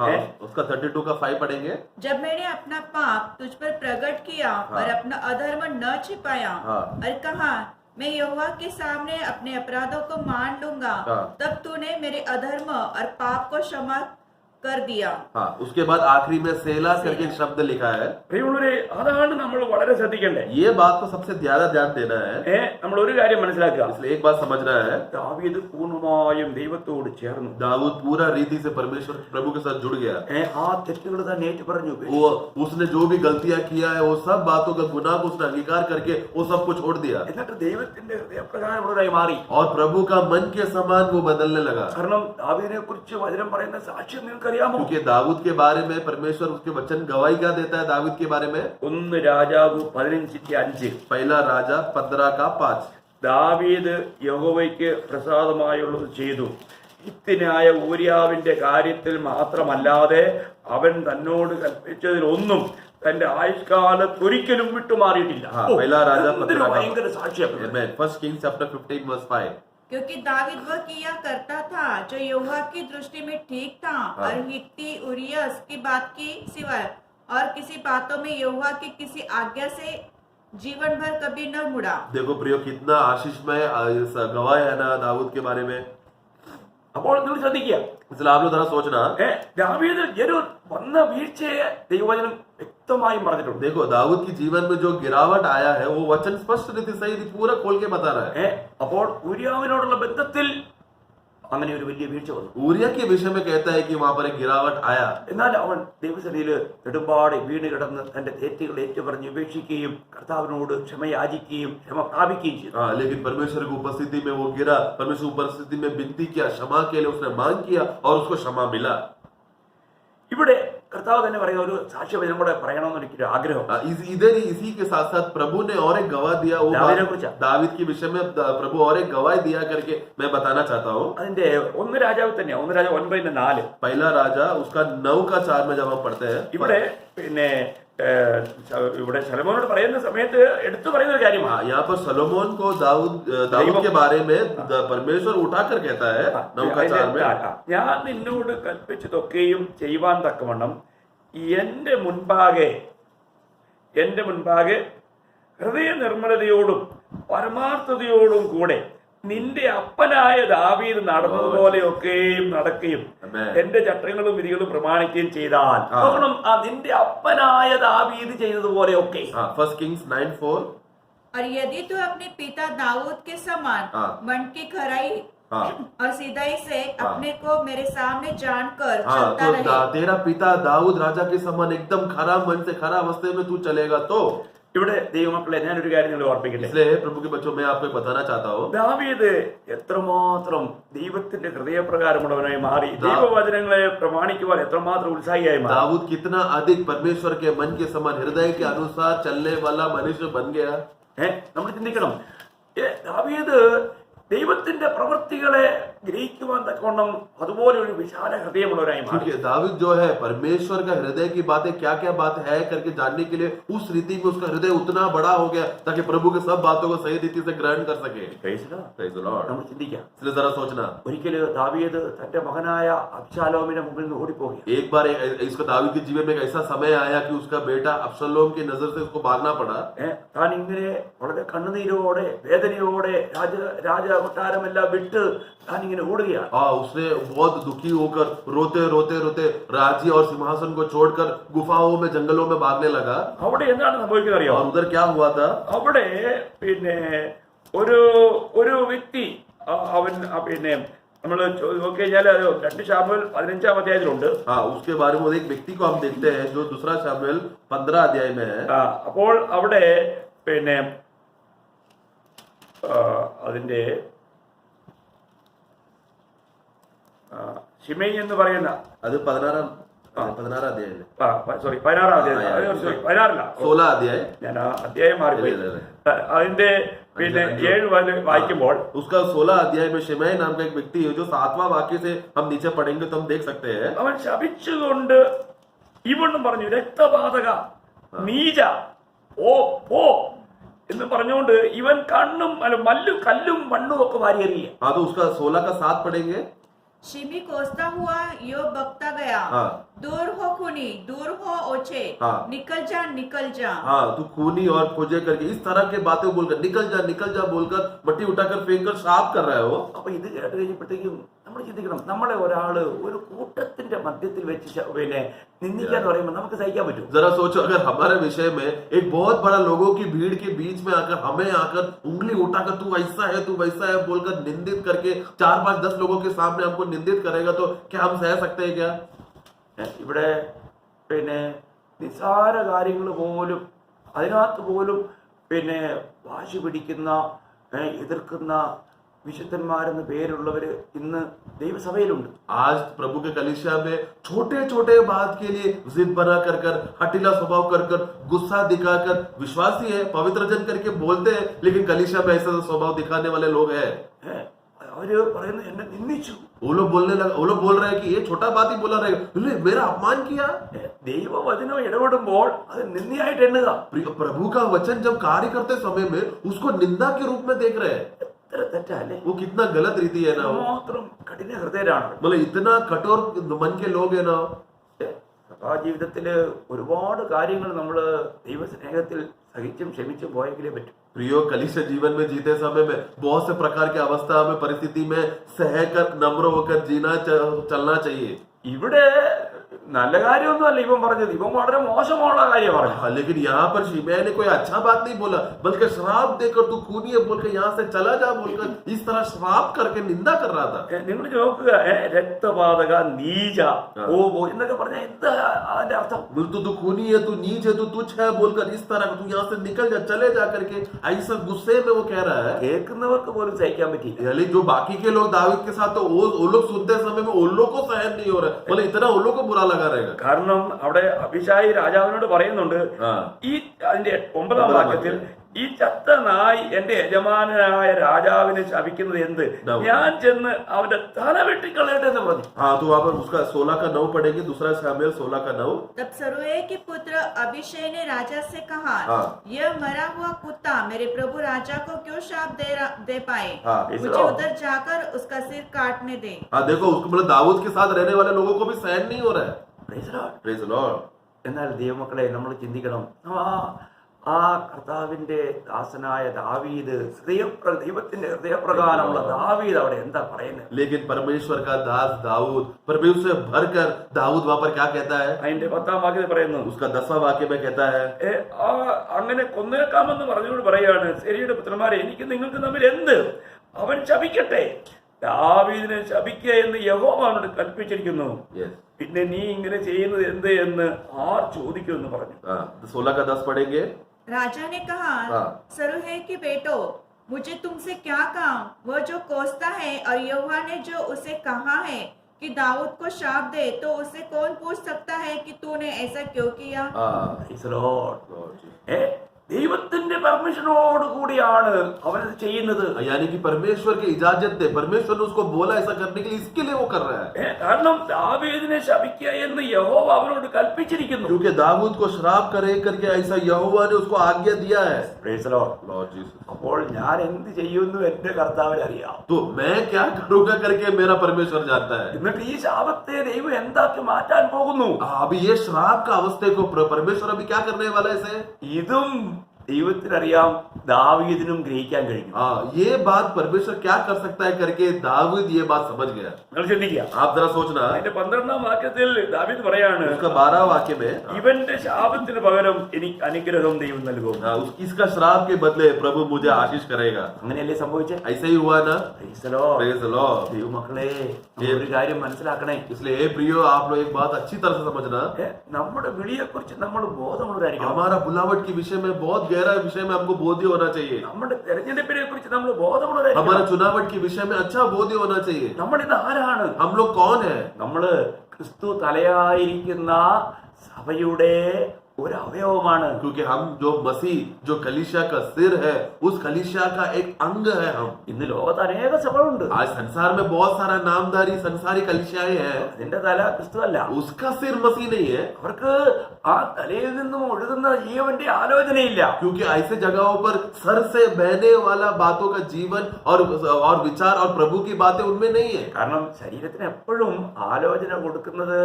उसका 32 का 5 पढ़ेंगे। जब मैंने अपना पाप तुझ पर प्रकट किया और अपना अधर्म न छिपाया और कहा मैं यहोवा के सामने अपने अपराधों को मान लूंगा, तब तूने मेरे अधर्म और पाप को क्षमा कर दिया। हाँ, उसके बाद आखिरी में सेला करके एक शब्द लिखा है। പ്രിയമുള്ളവരെ, അതാണ് നമ്മൾ വളരെ ശ്രദ്ധിക്കേണ്ടത്. ये बात को सबसे ज्यादा ध्यान देना है। നമ്മൾ ഒരു കാര്യം മനസ്സിലാക്കുക, इसलिए एक बात समझना है, ദാവീദ് പൂർണ്ണമായും ദൈവത്തോട് ചേർന്നു. दाऊद पूरा रीति से परमेश्वर प्रभु के साथ जुड़ गया। ആ തെറ്റുകൾ തന്നെ ഏറ്റു പറഞ്ഞു. वो उसने जो भी गलतियां किया है वो सब बातों का गुनाह को उसने अंगीकार करके वो सबको छोड़ दिया, എന്നിട്ട് ദൈവത്തിന്റെ ഹൃദയപ്രകാരമുള്ളവരായി മാറി. और प्रभु का मन के समान वो बदलने लगा। കാരണം ദാവീദിനെ കുറിച്ച് വചനം പറയുന്ന സാക്ഷ്യം നിങ്ങൾക്കറിയാമോ? क्योंकि दाऊद के बारे में परमेश्वर उसके वचन गवाही क्या देता है दाऊद के बारे में? 1 രാജാവ് 15:5. पहला राजा 15 का 5। ദാവീദ് യഹോവയ്ക്ക് പ്രസാദമായുള്ളത് ചെയ്തു. ഹിത്യനായ ഊരിയാവിന്റെ കാര്യത്തിൽ മാത്രമല്ലാതെ അവൻ തന്നോട് കൽപ്പിച്ചതിലൊന്നും തന്റെ ആയുഷ്കാലത്തൊരിക്കലും വിട്ടുമാറിയിട്ടില്ല. पहला राजा 15 ഭയങ്കര സാക്ഷ്യം. First Kings chapter 15 verse 5। क्योंकि दावीद वह किया करता था जो यहोवा की दृष्टि में ठीक था, और हित्ती उरियस की बात की सिवाय और किसी बातों में यहोवा की किसी आज्ञा से जीवन भर कभी न मुड़ा। देखो प्रियो, कितना आशीषमय गवाह है ना दाऊद के बारे में। അപ്പോൾ നിങ്ങൾ ശ്രദ്ധിക്കുക, इसलिए आप लोग जरा सोचना, ദാവീദ് ഒരു വന്ന വീഴ്ചയെ ദൈവവചനം വ്യക്തമായും പറഞ്ഞിട്ടുണ്ട്. देखो दाऊद की जीवन में जो गिरावट आया है वो वचन स्पष्ट रीति सही पूरा खोल के बता रहा है। അപ്പോൾ ഊരിയാവിനോടുള്ള ബന്ധത്തിൽ അങ്ങനെ ഒരു വലിയ വീഴ്ച വന്നു. ഊരിയ के विषय में कहता है कि वहां पर एक गिरावट आया। എന്നാൽ അവൻ ദൈവസന്നിധിയിൽ നെടുമ്പാടെ വീണ് കിടന്ന് തന്റെ തെറ്റുകൾ ഏറ്റുപറഞ്ഞ് ഉപേക്ഷിക്കുകയും കർത്താവിനോട് ക്ഷമ യാചിക്കുകയും ക്ഷമ പ്രാപിക്കുകയും ചെയ്തു. लेकिन परमेश्वर की उपस्थिति में वो गिरा, परमेश्वर की उपस्थिति में विनती किया, क्षमा के लिए उसने मांग किया और उसको क्षमा मिला। ഇവിടെ കർത്താവ് തന്നെ പറയുന്ന ഒരു സാക്ഷ്യവചനം കൂടെ പറയണമെന്ന് എനിക്കൊരു ആഗ്രഹം. इधर ही इसी के साथ साथ प्रभु ने और एक गवाह दिया, वो दावीद के विषय में प्रभु और एक गवाह दिया करके मैं बताना चाहता हूँ। അതിന്റെ 1 രാജാവ് തന്നെയാണ്, 1 രാജാവ് 9:4. पहला राजा उसका 9 का 4 में जब हम पढ़ते हैं, ഇവിടെ ഇവിടെ ശലോമോനോട് പറയുന്ന സമയത്ത് എടുത്തു പറയുന്ന ഒരു കാര്യമാണ്. हाँ, यहाँ पर सलोमोन को दाऊद के बारे में परमेश्वर उठाकर कहता है 9:4 में, ഞാൻ നിന്നോട് കൽപ്പിച്ചതൊക്കെയും ചെയ്യുവാൻ തക്കവണ്ണം എന്റെ മുൻപാകെ ഹൃദയ നിർമ്മലതയോടും പരമാർത്ഥതയോടും കൂടെ നിന്റെ അപ്പനായ ദാവീദ് നടന്നതുപോലെയൊക്കെയും നടക്കുകയും എന്റെ ചട്ടങ്ങളും വിധികളും പ്രമാണിക്കുകയും ചെയ്താൽ നോക്കണം, നിന്റെ അപ്പനായ ദാവീദ് ചെയ്തതുപോലെയൊക്കെ. 1 Kings 9:4, और यदि तू अपने पिता दाऊद के समान मन की खराई और सीधाई से अपने को मेरे सामने जानकर चलता तो रहे. तेरा पिता दाऊद राजा के समान एकदम खराब मन से खराब अवस्थे में तू चलेगा तो. ഇവിടെ ദൈവമക്കളെ ഞാനൊരു കാര്യം നിങ്ങൾ ഓർപ്പിക്കട്ടെ. इसलिए प्रभु के बच्चों, मैं आपको बताना चाहता हूँ, ദാവീദ് എത്രമാത്രം ദൈവത്തിന്റെ ഹൃദയപ്രകാരമുള്ളവനായി മാറി, ദൈവവചനങ്ങളെ പ്രമാണിക്കുവാൻ എത്രമാത്രം ഉത്സാഹിയായി മാറി. दाऊद कितना अधिक परमेश्वर के मन के समान हृदय के अनुसार चलने वाला मनुष्य बन गया. നമ്മൾ ചിന്തിക്കണം, ദാവീദ് ദൈവത്തിന്റെ പ്രവൃത്തികളെ ഗ്രഹിക്കുവാൻ തക്കവണ്ണം അതുപോലെ ഒരു വിശാല ഹൃദയമുള്ളവരായി മാറി. क्योंकि दाऊद जो है परमेश्वर का हृदय की बातें क्या क्या बात है करके जानने के लिए उस रीति में उसका हृदय उतना बड़ा हो गया ताकि प्रभु के सब बातों को सही रीति से ग्रहण कर सके. Praise the Lord. നമ്മൾ ചിന്തിക്കാം, इसलिए जरा सोचना, ഒരിക്കല് ദാവീദ് തന്റെ മകനായ അബ്ശാലോമിന്റെ മുമ്പിൽ നിന്ന് ഓടിപ്പോയി. एक बार इसका दाऊद के जीवन में एक ऐसा समय आया कि उसका बेटा अब्शलोम की नजर से उसको भागना पड़ा. താൻ ഇങ്ങനെ വളരെ കണ്ണുനീരോടെ വേദനയോടെ രാജകൊട്ടാരമെല്ലാം വിട്ട് താൻ ഇങ്ങനെ ഓടുകയാണ്. उसने बहुत दुखी होकर रोते रोते रोते राज्य और सिंहासन को छोड़कर गुफाओं में जंगलों में भागने लगा. അവിടെ എന്താണ് സംഭവിക്കുന്നത് അറിയോ? और उधर क्या हुआ था? അവിടെ പിന്നെ ഒരു വ്യക്തി അവൻ പിന്നെ നമ്മൾ നോക്കി കഴിഞ്ഞാൽ 2 ശമൂവേൽ 15-ാം അധ്യായത്തിലുണ്ട്. उसके बारे में एक व्यक्ति को हम देखते हैं जो 2 शमूएल 15 अध्याय में है. അപ്പോൾ അവിടെ പിന്നെ അതിന്റെ ഷിമൈ എന്ന് പറയുന്ന അത് 16 അധ്യായം, സോറി 16-ാം അധ്യായം, 16-ല്ല 16 അധ്യായം, ഞാൻ ആ അധ്യായം മാറിപ്പോയി. അതിന്റെ പിന്നെ 7 വായിക്കുമ്പോൾ उसका 16 अध्याय में शिमई नाम का एक व्यक्ति है जो 7वां वाक्य से हम नीचे पढ़ेंगे तो हम देख सकते हैं. അവൻ ശപിച്ചുകൊണ്ട് ഇവണ്ണം പറഞ്ഞു, രക്തപാതക നീച ഓ പോ എന്ന് പറഞ്ഞുകൊണ്ട് ഇവൻ കല്ലും മണ്ണും ഒക്കെ വാരിയെറിയ. हाँ, तो उसका 16 का 7 पढ़ेंगे. शिमी कोसता हुआ यो बकता गया, दूर हो खूनी, दूर हो ओछे, निकल जा. हाँ, तू खूनी और खोजे करके इस तरह के बातें बोलकर निकल जा बोलकर मट्टी उठाकर फेंक कर साफ कर रहा है वो. അപ്പൊ ഇത് കേട്ട് കഴിഞ്ഞപ്പോഴത്തേക്കും നമ്മൾ ചിന്തിക്കണം, നമ്മളെ ഒരാള് ഒരു കൂട്ടത്തിന്റെ മധ്യത്തിൽ വെച്ച് പിന്നെ നിന്ദിക്കാന്ന് പറയുമ്പോൾ നമുക്ക് സഹിക്കാൻ പറ്റും? जरा सोचो, अगर हमारे विषय में एक बहुत बड़ा लोगों की भीड़ के बीच में आकर हमें आकर उंगली उठाकर तू ऐसा है तू वैसा है बोलकर निंदित करके 4-5-10 लोगों के सामने हमको निंदित करेगा तो क्या हम सह सकते हैं क्या? ഇവിടെ പിന്നെ നിസ്സാര കാര്യങ്ങൾ പോലും അതിനകത്ത് പോലും പിന്നെ വാശി പിടിക്കുന്ന എതിർക്കുന്ന വിശുദ്ധന്മാരെന്ന് പേരുള്ളവര് ഇന്ന് ദൈവസഭയിലുണ്ട്. आज प्रभु के कलीसिया में छोटे छोटे बात के लिए जिद बना कर हटीला स्वभाव कर गुस्सा दिखाकर विश्वासी है पवित्र जन करके बोलते हैं, लेकिन कलीसिया में ऐसा स्वभाव दिखाने वाले लोग हैं. അവര് പറയുന്നത് എന്നെ നിന്ദിച്ചു. वो लोग बोल रहे हैं कि ये छोटा बात ही बोला रहेगा, मेरा अपमान किया. ദൈവവചനം ഇടപെടുമ്പോൾ അത് നിന്ദയായിട്ട് എണ്ണുക. प्रभु का वचन जब कार्य करते समय में उसको निंदा के रूप में देख रहे हैं. തെറ്റല്ലേ? वो कितना गलत रीति है ना. മാത്രം കഠിന ഹൃദയരാണ്. मतलब इतना कठोर मन के लोग है ना. ആ ജീവിതത്തില് ഒരുപാട് കാര്യങ്ങൾ നമ്മള് ദൈവസ്നേഹത്തിൽ സഹിച്ചും ക്ഷമിച്ചും പോയെങ്കിലേ പറ്റും. प्रियो, कलीसिया जीवन में जीते समय में बहुत से प्रकार की अवस्था में परिस्थिति में सहकर नम्र होकर जीना चलना चाहिए. ഇവിടെ നല്ല കാര്യമൊന്നുമല്ല ഇവൻ പറഞ്ഞത്, ഇവൻ വളരെ മോശമുള്ള കാര്യം പറഞ്ഞു. लेकिन यहाँ पर शिमई ने कोई अच्छा बात नहीं बोला, बल्कि श्राप देकर तू खूनी है बोलकर यहाँ से चला जा बोलकर इस तरह श्राप करके निंदा कर रहा था. നിങ്ങൾ നോക്കുക, രക്തപാതക നീച ഓ എന്നൊക്കെ പറഞ്ഞാൽ എന്താ അതിന്റെ അർത്ഥം? तू खूनी है, तू नीच है, तू तुच्छ है बोलकर इस तरह तू यहाँ से निकल जा, चले जा करके ऐसा गुस्से में वो कह रहा है. കേൾക്കുന്നവർക്ക് പോലും സഹിക്കാൻ പറ്റില്ല. यानी जो बाकी के लोग दाऊद के साथ तो वो लोग सुनते समय में उन लोग को सहन नहीं हो रहा, बोले इतना उन लोग को बुरा लगा रहेगा. കാരണം അവിടെ അഭിഷായി രാജാവിനോട് പറയുന്നുണ്ട്, ഈ അതിന്റെ 9-ാം വാക്യത്തിൽ ഈ ചത്ത നായി എന്റെ യജമാനായ രാജാവിനെ ശപിക്കുന്നത് എന്ത്? ഞാൻ ചെന്ന് അവന്റെ തല വെട്ടിക്കളയട്ടെ എന്ന് പറഞ്ഞു. हाँ, तो वहाँ पर उसका 16 का 9 पढ़ेंगे, दूसरा सामुएल 16 का 9। तब सरूए के पुत्र अभिषय ने राजा से कहा, हाँ। यह मरा हुआ कुत्ता मेरे प्रभु राजा को क्यों शाप दे पाए? हाँ। मुझे उधर जाकर उसका सिर काटने दे। हाँ, देखो उसको मतलब दाऊद के साथ रहने वाले लोगों को भी सहन नहीं हो रहा है। Praise the Lord. Praise the Lord. എന്നാൽ ദൈവമക്കളെ നമ്മൾ ചിന്തിക്കണം, ആ കർത്താവിന്റെ ദാസനായ ദാവീദ് ദൈവത്തിന്റെ ഹൃദയപ്രകാരമുള്ള ദാവീദ് അവിടെ എന്താ പറയുന്നത്? लेकिन परमेश्वर का दास दाऊद परमेश्वर से भरकर दाऊद वहां पर क्या कहता है? അതിന്റെ 10-ാം വാക്യത്തിൽ പറയുന്നു, उसका 10वां वाक्य में कहता है, അങ്ങനെ കൊന്നേക്കാമെന്ന് പറഞ്ഞുകൊണ്ട് പറയാണ്, ശരിയുടെ പുത്രന്മാരെ എനിക്ക് നിങ്ങൾക്ക് തമ്മിൽ എന്ത്? അവൻ ശപിക്കട്ടെ, ദാവീദിനെ ശപിക്കുക എന്ന് യഹോവ അവനോട് കൽപ്പിച്ചിരിക്കുന്നു. പിന്നെ നീ ഇങ്ങനെ ചെയ്യുന്നത് എന്ത് എന്ന് ആർ ചോദിക്കുമെന്ന് പറഞ്ഞു. 16 का 10 पढ़ेंगे। राजा ने कहा, सरूहे के बेटो, मुझे तुमसे क्या काम? वह जो कोसता है और यहोवा ने जो उसे कहा है कि दाऊद को शाप दे, तो उसे कौन पूछ सकता है कि तूने ऐसा क्यों किया? Praise the Lord. ദൈവത്തിന്റെ പെർമിഷനോട് കൂടിയാണ് അവനത് ചെയ്യുന്നത്. यानी कि परमेश्वर की इजाजत दे, परमेश्वर ने उसको बोला ऐसा करने के लिए, इसके लिए वो कर रहा है। കാരണം ദാവീദിനെ ശപിക്കുക എന്ന് യഹോവ അവനോട് കൽപ്പിച്ചിരിക്കുന്നു. क्योंकि दाऊद को श्राप करे करके ऐसा यहोवा ने उसको आज्ञा दिया है। Praise the Lord. Lord Jesus. അപ്പോൾ ഞാൻ എന്ത് ചെയ്യുന്നു എന്റെ കർത്താവിന് അറിയാം. तो मैं क्या करूंगा करके मेरा परमेश्वर जानता है। എന്നിട്ട് ഈ ശാപത്തെ ദൈവം എന്താക്കി മാറ്റാൻ പോകുന്നു? अभी ये श्राप का अवस्थे को परमेश्वर अभी क्या करने वाला है इसे? ഇതും ദൈവത്തിനറിയാം, ദാവീദിനും ഗ്രഹിക്കാൻ കഴിഞ്ഞു. ये बात परमेश्वर क्या कर सकता है करके दाऊद ये बात समझ गया। നിങ്ങൾ ചിന്തിക്കുക, आप जरा सोचना, അതിന്റെ 12-ാം വാക്യത്തിൽ ദാവീദ് പറയാണ്, उसका 12 वाक्य में ഇവന്റെ ശാപത്തിന് പകരം എനിക്ക് അനുഗ്രഹം ദൈവം നൽകും. इसका श्राप के बदले प्रभु मुझे आशीष करेगा। അങ്ങനെയല്ലേ സംഭവിച്ചത്? ऐसे ही हुआ ना? Praise the Lord. Praise the Lord. ദൈവമക്കളെ, ഒരു കാര്യം മനസ്സിലാക്കണേ. इसलिए हे प्रियो, आप लोग एक बात अच्छी तरह से समझना, നമ്മുടെ വിളിയെ കുറിച്ച് നമ്മൾ ബോധമുള്ളവരായിരിക്കണം. हमारा बुलावट के विषय में बहुत गहरा विषय में हमको बोध्य होना चाहिए। നമ്മുടെ തെരഞ്ഞെടുപ്പിനെ കുറിച്ച് നമ്മൾ ബോധമുള്ളവരായിരിക്കണം. हमारा चुनावट के विषय में अच्छा बोध्य होना चाहिए। നമ്മൾ ഇത് ആരാണ്? हम लोग कौन है? നമ്മള് ക്രിസ്തു തലയായിരിക്കുന്ന സഭയുടെ ഒരു അവയവമാണ്. क्योंकि हम जो मसीह जो कलीसिया का सिर है, उस कलीसिया का एक अंग है हम। ഇന്ന് ലോകത്ത് അനേക സഭകളുണ്ട്. आज संसार में बहुत सारा नामधारी संसारी कलीसियाएं हैं। അതിന്റെ തല ക്രിസ്തു അല്ല. उसका सिर मसीह नहीं है, അവർക്ക് ആ തലയിൽ നിന്നും ഒഴുകുന്ന ജീവന്റെ ആലോചനയില്ല. क्योंकि ऐसे जगहों पर सर से बहने वाला बातों का जीवन और विचार और प्रभु की बातें उनमें नहीं है। കാരണം ശരീരത്തിന് എപ്പോഴും ആലോചന കൊടുക്കുന്നത്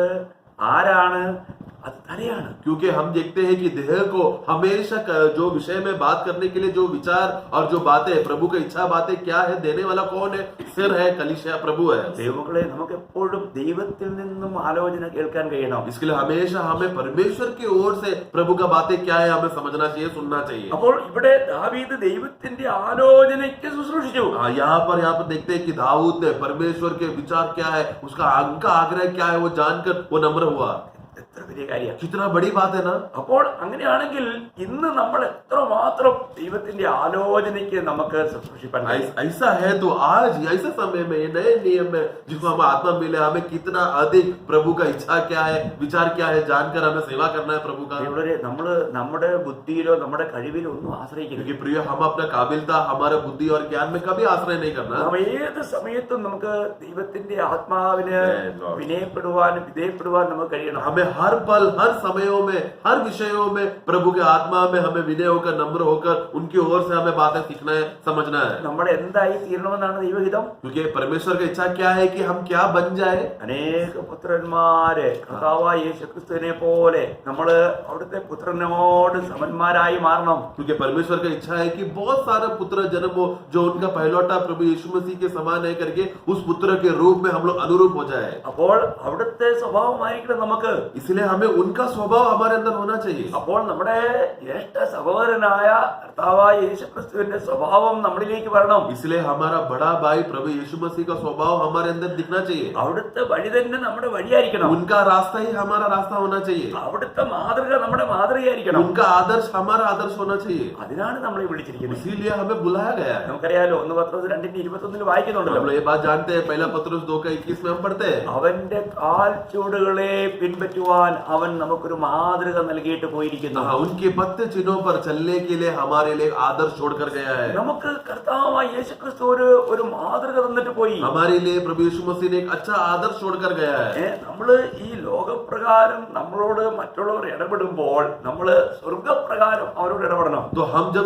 ആരാണ്? അത് തലയാണ്. क्योंकि हम देखते हैं कि देह को हमेशा जो विषय में बात करने के लिए जो विचार और जो बातें प्रभु की इच्छा बातें क्या है, देने वाला कौन है? सिर है, कलीसिया प्रभु है। ദൈവമക്കളെ, നമുക്ക് എപ്പോഴും ദൈവത്തിൽ നിന്നും ആലോചന കേൾക്കാൻ കഴിയണം. इसके लिए हमेशा हमें परमेश्वर की ओर से प्रभु का बातें क्या है हमें समझना चाहिए, सुनना चाहिए। അപ്പോൾ ഇവിടെ ദാവീദ് ദൈവത്തിന്റെ ആലോചനയ്ക്ക് ശുശ്രൂഷിച്ചു. यहाँ पर देखते हैं कि दाऊद ने परमेश्वर के विचार क्या है, उसका आग्रह क्या है, वो जानकर वो नम्र हुआ। എത്ര വലിയ കാര്യം! कितना बड़ी बात है ना? അപ്പോൾ അങ്ങനെയാണെങ്കിൽ ഇന്ന് നമ്മൾ എത്രമാത്രം ദൈവത്തിന്റെ ആലോചനയ്ക്ക് നമുക്ക് ശുശ്രൂഷിക്കാൻ കഴിയും? ऐसा है तो आज ऐसे समय में नए नियम में जिसको हम आत्मा मिले, हमें कितना अधिक प्रभु का इच्छा क्या है, विचार क्या है, जानकर हमें सेवा करना है प्रभु का। നമ്മള് നമ്മുടെ ബുദ്ധിയിലോ നമ്മുടെ കഴിവിലോ ഒന്നും ആശ്രയിക്കരുത്. क्योंकि प्रिय, हम अपना काबिलता हमारे बुद्धि और ज्ञान में कभी आश्रय नहीं करना। നാം ഏത് സമയത്തും നമുക്ക് ദൈവത്തിന്റെ ആത്മാവിന് വിനയപ്പെടുവാനും വിധേയപ്പെടുവാനും നമുക്ക് കഴിയണം. हमें हर पल, हर समयों में, हर विषयों में प्रभु के आत्मा में हमें विनय होकर, नम्र होकर उनकी ओर से हमें बातें सीखना है, समझना है। നമ്മൾ എന്തായി തീരണമെന്നാണ് ദൈവഹിതം. क्योंकि परमेश्वर की इच्छा क्या है कि हम क्या बन जाए। അനേക പുത്രന്മാര് കർത്താവായ യേശുക്രിസ്തുവിനെ പോലെ നമ്മള് അവിടുത്തെ പുത്രനോട് സമന്മാരായി മാറണം. क्योंकि परमेश्वर की इच्छा है कि बहुत सारे पुत्र जन्म हो जो उनका पहलौटा प्रभु यीशु मसीह के समान है करके उस पुत्र के रूप में हम लोग अनुरूप हो जाए। അപ്പോൾ അവിടുത്തെ സ്വഭാവമായിരിക്കണം നമുക്ക്. इसलिए हमें उनका स्वभाव हमारे अंदर होना चाहिए। അപ്പോൾ നമ്മുടെ ജ്യേഷ്ഠ സഹോദരനായ കർത്താവായ യേശുക്രിസ്തുവിന്റെ സ്വഭാവം നമ്മളിലേക്ക് വരണം. इसलिए हमारा बड़ा भाई प्रभु यीशु मसीह का स्वभाव हमारे अंदर दिखना चाहिए। അവിടുത്തെ വഴി തന്നെ നമ്മുടെ വഴിയായിരിക്കണം. उनका रास्ता ही हमारा रास्ता होना चाहिए। അവിടുത്തെ മാതൃക നമ്മുടെ മാതൃകയായിരിക്കണം. उनका आदर्श हमारा आदर्श होना चाहिए। അതിനാണ് നമ്മളെ വിളിച്ചിരിക്കുന്നത്. इसीलिए हमें बुलाया गया है। നമുക്കറിയാലോ, 1 പത്രോസ് 2:21 വായിക്കുന്നുണ്ടല്ലോ. हम लोग ये बात जानते हैं, पहला पत्रुस 2:21 में हम पढ़ते हैं, അവന്റെ കാൽ ചൂടുകളെ പിൻപറ്റുവാൻ അവൻ നമുക്കൊരു മാതൃക നൽകിയിട്ട് പോയിരിക്കുന്നു. हाँ, उनके पत्ते चिन्हों पर चलने के लिए हमारे लिए आदर्श छोड़कर गया है. നമുക്ക് കർത്താവായ യേശുക്രിസ്തു ഒരു മാതൃക തന്നിട്ട് പോയി. हमारे लिए प्रभु यीशु मसीह ने एक अच्छा आदर्श छोड़कर गया है. നമ്മള് ഈ ലോകപ്രകാരം നമ്മളോട് മറ്റുള്ളവർ ഇടപെടുമ്പോൾ നമ്മള് സ്വർഗപ്രകാരം അവരോട് ഇടപെടണം. तो हम जब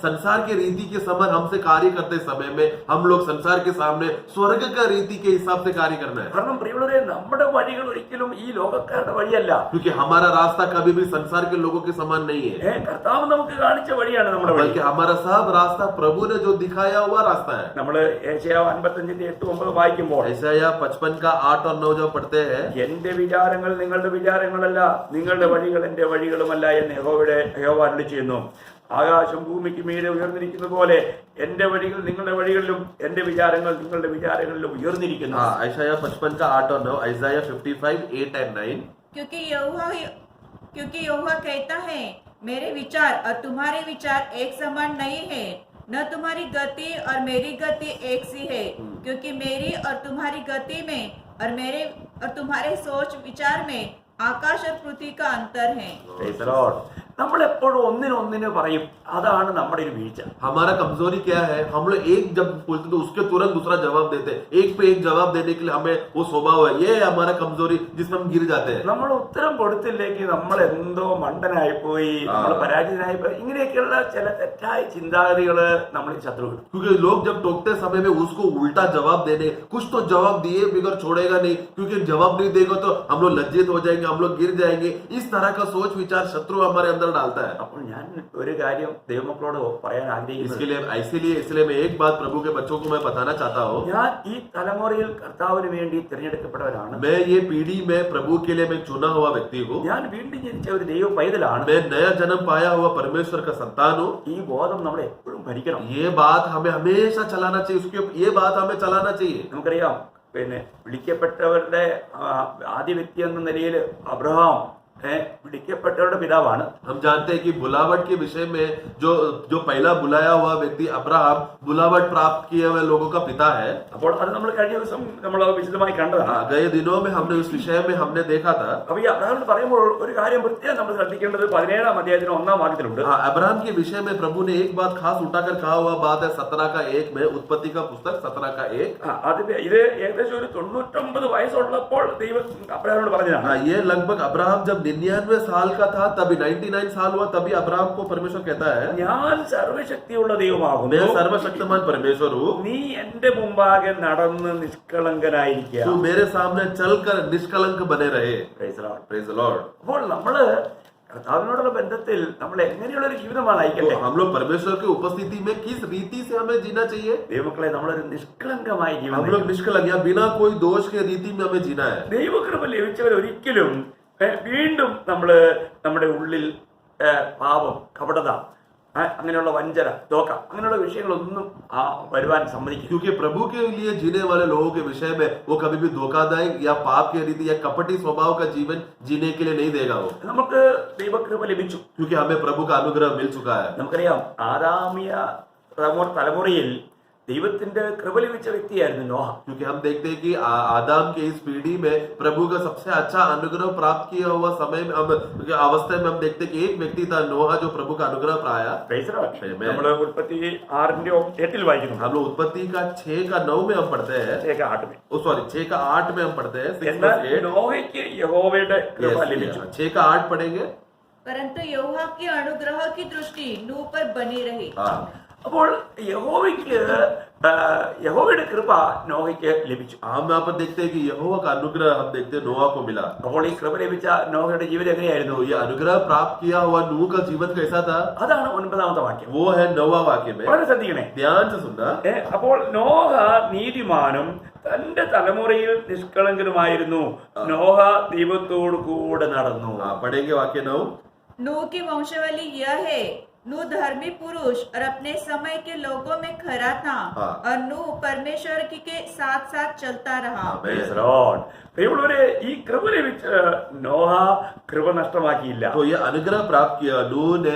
संसार के रीति के समान हमसे कार्य करते समय में हम लोग संसार के सामने स्वर्ग का रीति के हिसाब से कार्य करना है. കാരണം പ്രിയമുള്ളവരെ, നമ്മുടെ വഴികൾ ഒരിക്കലും ഈ ലോകക്കാരുടെ വഴിയല്ല. क्योंकि हमारा रास्ता कभी भी संसार के लोगों के समान नहीं है. കർത്താവ് നമുക്ക് കാണിച്ച വഴിയാണ് നമ്മുടെ വഴി. बल्कि हमारा सब रास्ता प्रभु ने जो दिखाया हुआ रास्ता है. നമ്മള് ഏശയ്യാവ് 55:8-9 വായിക്കുമ്പോൾ ഐസായ 55 का 8 और 9 जब पढ़ते हैं, എന്റെ വിചാരങ്ങൾ നിങ്ങളുടെ വിചാരങ്ങളല്ല, നിങ്ങളുടെ വഴികൾ എന്റെ വഴികളുമല്ല എന്ന് യഹോവ അരുളിച്ചെയ്യുന്നു. ആകാശം ഭൂമിക്ക് മീതെ ഉയർന്നിരിക്കുന്ന പോലെ എന്റെ വഴികൾ നിങ്ങളുടെ വഴികളിലും എന്റെ വിചാരങ്ങൾ നിങ്ങളുടെ വിചാരങ്ങളിലും ഉയർന്നിരിക്കുന്നു. ഐസായ 55 का 8 और 9, ഐസായ 55 8 and 9. क्योंकि यहोवा कहता है, मेरे विचार और तुम्हारे विचार एक समान नहीं है, न तुम्हारी गति और मेरी गति एक सी है, क्योंकि मेरी और तुम्हारी गति में और मेरे और तुम्हारे सोच विचार में आकाश और पृथ्वी का अंतर है. Praise the Lord. നമ്മൾ എപ്പോഴും ഒന്നിനൊന്നിന് പറയും, അതാണ് നമ്മുടെ ഒരു വീഴ്ച. हमारा कमजोरी क्या है? हम लोग एक जब बोलते तो उसके तुरंत दूसरा जवाब देते. एक पे एक जवाब देने के लिए हमें वो स्वभाव है. ये है हमारा कमजोरी जिसमें हम गिर जाते हैं. നമ്മൾ ഉത്തരം കൊടുത്തില്ലെങ്കിൽ നമ്മൾ എന്തോ മണ്ടനായി പോയി, നമ്മൾ പരാജിതനായി പോയി, ഇങ്ങനെയൊക്കെയുള്ള ചില തെറ്റായ ചിന്താഗതികള് നമ്മൾ ശത്രുക്കൾ. क्योंकि लोग जब टोकते समय में उसको उल्टा जवाब देने, कुछ तो जवाब दिए बगैर छोड़ेगा नहीं, क्योंकि जवाब नहीं देगा तो हम लोग लज्जित हो जाएंगे, हम लोग गिर जाएंगे. इस तरह का सोच विचार शत्रु हमारे अंदर डालता है. അപ്പോൾ ഞാൻ ഒരു കാര്യം ദൈവമക്കളോട് പറയാൻ ആഗ്രഹിക്കുന്നു. इसलिए मैं एक बात प्रभु के बच्चों को मैं बताना चाहता हूँ. ഞാൻ ഈ തലമുറയിൽ കർത്താവിന് വേണ്ടി തിരഞ്ഞെടുക്കപ്പെട്ടവരാണ്. मैं ये पीढ़ी में प्रभु के लिए मैं चुना हुआ व्यक्ति हूँ. ഞാൻ വീണ്ടും ജനിച്ച ഒരു ദൈവ പൈതലാണ്. मैं नया जन्म पाया हुआ परमेश्वर का संतान हूँ. ഈ ബോധം നമ്മളെ എപ്പോഴും ഭരിക്കണം. ये बात हमें हमेशा चलाना चाहिए. ये बात हमें चलाना चाहिए. നമുക്കറിയാം, വിളിക്കപ്പെട്ടവരുടെ ആദ്യ വ്യക്തി എന്ന നിലയിൽ അബ്രഹാം വിളിക്കപ്പെട്ടവരുടെ പിതാവാണ്. हम जानते हैं कि बुलावट के विषय में जो पहला बुलाया हुआ व्यक्ति अब्राहम बुलावट प्राप्त किए हुए लोगों का पिता है. അപ്പോൾ അത് നമ്മൾ കഴിഞ്ഞ ദിവസം നമ്മൾ വിശദമായി കണ്ടതാണ്. गए दिनों में हमने उस विषय में हमने देखा था. അപ്പൊ ഈ അബ്രഹാം പറയുമ്പോൾ ഒരു കാര്യം പ്രത്യേകം നമ്മൾ ശ്രദ്ധിക്കേണ്ടത് 17-ാം അധ്യായത്തിന് 1-ാം വാക്യത്തിലുണ്ട്. अब्राहम के विषय में प्रभु ने एक बात खास उठाकर कहा हुआ बात है 17 का 1 में, उत्पत्ति का पुस्तक 17 का 1. അതിന്റെ ഇത് ഏകദേശം ഒരു 99 വയസ്സുള്ളപ്പോൾ ദൈവം അബ്രഹാമിനോട് പറഞ്ഞതാണ്. ये लगभग अब्राहम जब 99 साल का था, तभी 99 साल हुआ, तभी अब्राहम को परमेश्वर कहता है, ഞാൻ സർവശക്തിയുള്ള ദൈവമാകുന്നു, मैं सर्वशक्तिमान परमेश्वर हूँ, നീ എന്റെ മുമ്പാകെ നടന്ന് നിഷ്കളങ്കനായിരിക്കുക, तू मेरे सामने चलकर निष्कलंक बने रहे. Praise the Lord. Praise the Lord. അപ്പോൾ നമ്മള് കർത്താവിനോടുള്ള ബന്ധത്തിൽ നമ്മൾ എങ്ങനെയുള്ള ഒരു ജീവിതമാണ് तो നയിക്കണ്ടേ? हम लोग परमेश्वर की उपस्थिति में किस रीति से हमें जीना चाहिए? ദൈവമക്കളെ, നമ്മളൊരു നിഷ്കളങ്കമായ हम ജീവിതം, लोग निष्कलंक या बिना कोई दोष के रीति में हमें जीना है. ദൈവകൃപ ലഭിച്ചവർ ഒരിക്കലും വീണ്ടും നമ്മുടെ ഉള്ളിൽ പാപം, കപടത, അങ്ങനെയുള്ള വഞ്ചന, ധോക്ക, അങ്ങനെയുള്ള വിഷയങ്ങളൊന്നും വരുവാൻ സമ്മതിക്കും. क्योंकि प्रभु के लिए जीने वाले लोगों के विषय में वो कभी भी धोखादायक या पाप के रीति या कपटी स्वभाव का जीवन जीने के लिए नहीं देगा वो. നമുക്ക് ദൈവകൃപ ലഭിച്ചു. क्योंकि हमें प्रभु का अनुग्रह मिल चुका है. നമുക്കറിയാം, ആദാമിയ തലമുറയിൽ ദൈവത്തിന്റെ കൃപ ലഭിച്ച വ്യക്തിയായിരുന്നു നോഹ. क्योंकि हम देखते हैं कि आदम के इस पीढ़ी में प्रभु का सबसे अच्छा अनुग्रह प्राप्त किया हुआ समय में अवस्था में हम देखते हैं कि एक व्यक्ति था नोहा जो प्रभु का अनुग्रह पाया. നമ്മൾ ഉൽപ്പത്തി 6:8 വായിക്കുന്നു. हम लोग उत्पत्ति का 6 का 9 में हम पढ़ते हैं. 6 का 8 में हम पढ़ते हैं. നോഹയ്ക്ക് യഹോവയുടെ കൃപ ലഭിച്ചു. 6 का 8 पढ़ेंगे. परंतु यहोवा की अनुग्रह की दृष्टि नूह पर बनी रही. അപ്പോൾ യഹോവയുടെ കൃപ നോഹയ്ക്ക് ലഭിച്ചു. हम यहाँ पर देखते हैं कि यहोवा का अनुग्रह हम देखते हैं नोहा को मिला. അപ്പോൾ ഈ കൃപ ലഭിച്ച നോഹയുടെ ജീവിതം എങ്ങനെയായിരുന്നു? ये अनुग्रह प्राप्त किया हुआ नूह का जीवन कैसा था? അതാണ് 9-ാമത്തെ വാക്യം. वो है 9वां वाक्य में. വളരെ ശ്രദ്ധിക്കണേ, ध्यान से सुनना. അപ്പോൾ നോഹ നീതിമാനും തന്റെ തലമുറയിൽ നിഷ്കളങ്കനുമായിരുന്നു. നോഹ ദൈവത്തോടു കൂടെ നടന്നു. पढ़ेंगे वाक्य 9. नूह की वंशावली यह है, नूह धर्मी पुरुष और अपने समय के लोगों में खरा था, और नूह परमेश्वर के साथ साथ चलता रहा. പ്രിയമുള്ളവരെ, ഈ കൃപ ലഭിച്ച നോഹ കൃപ നഷ്ടമാക്കിയില്ല. तो ये अनुग्रह प्राप्त किया, नूह ने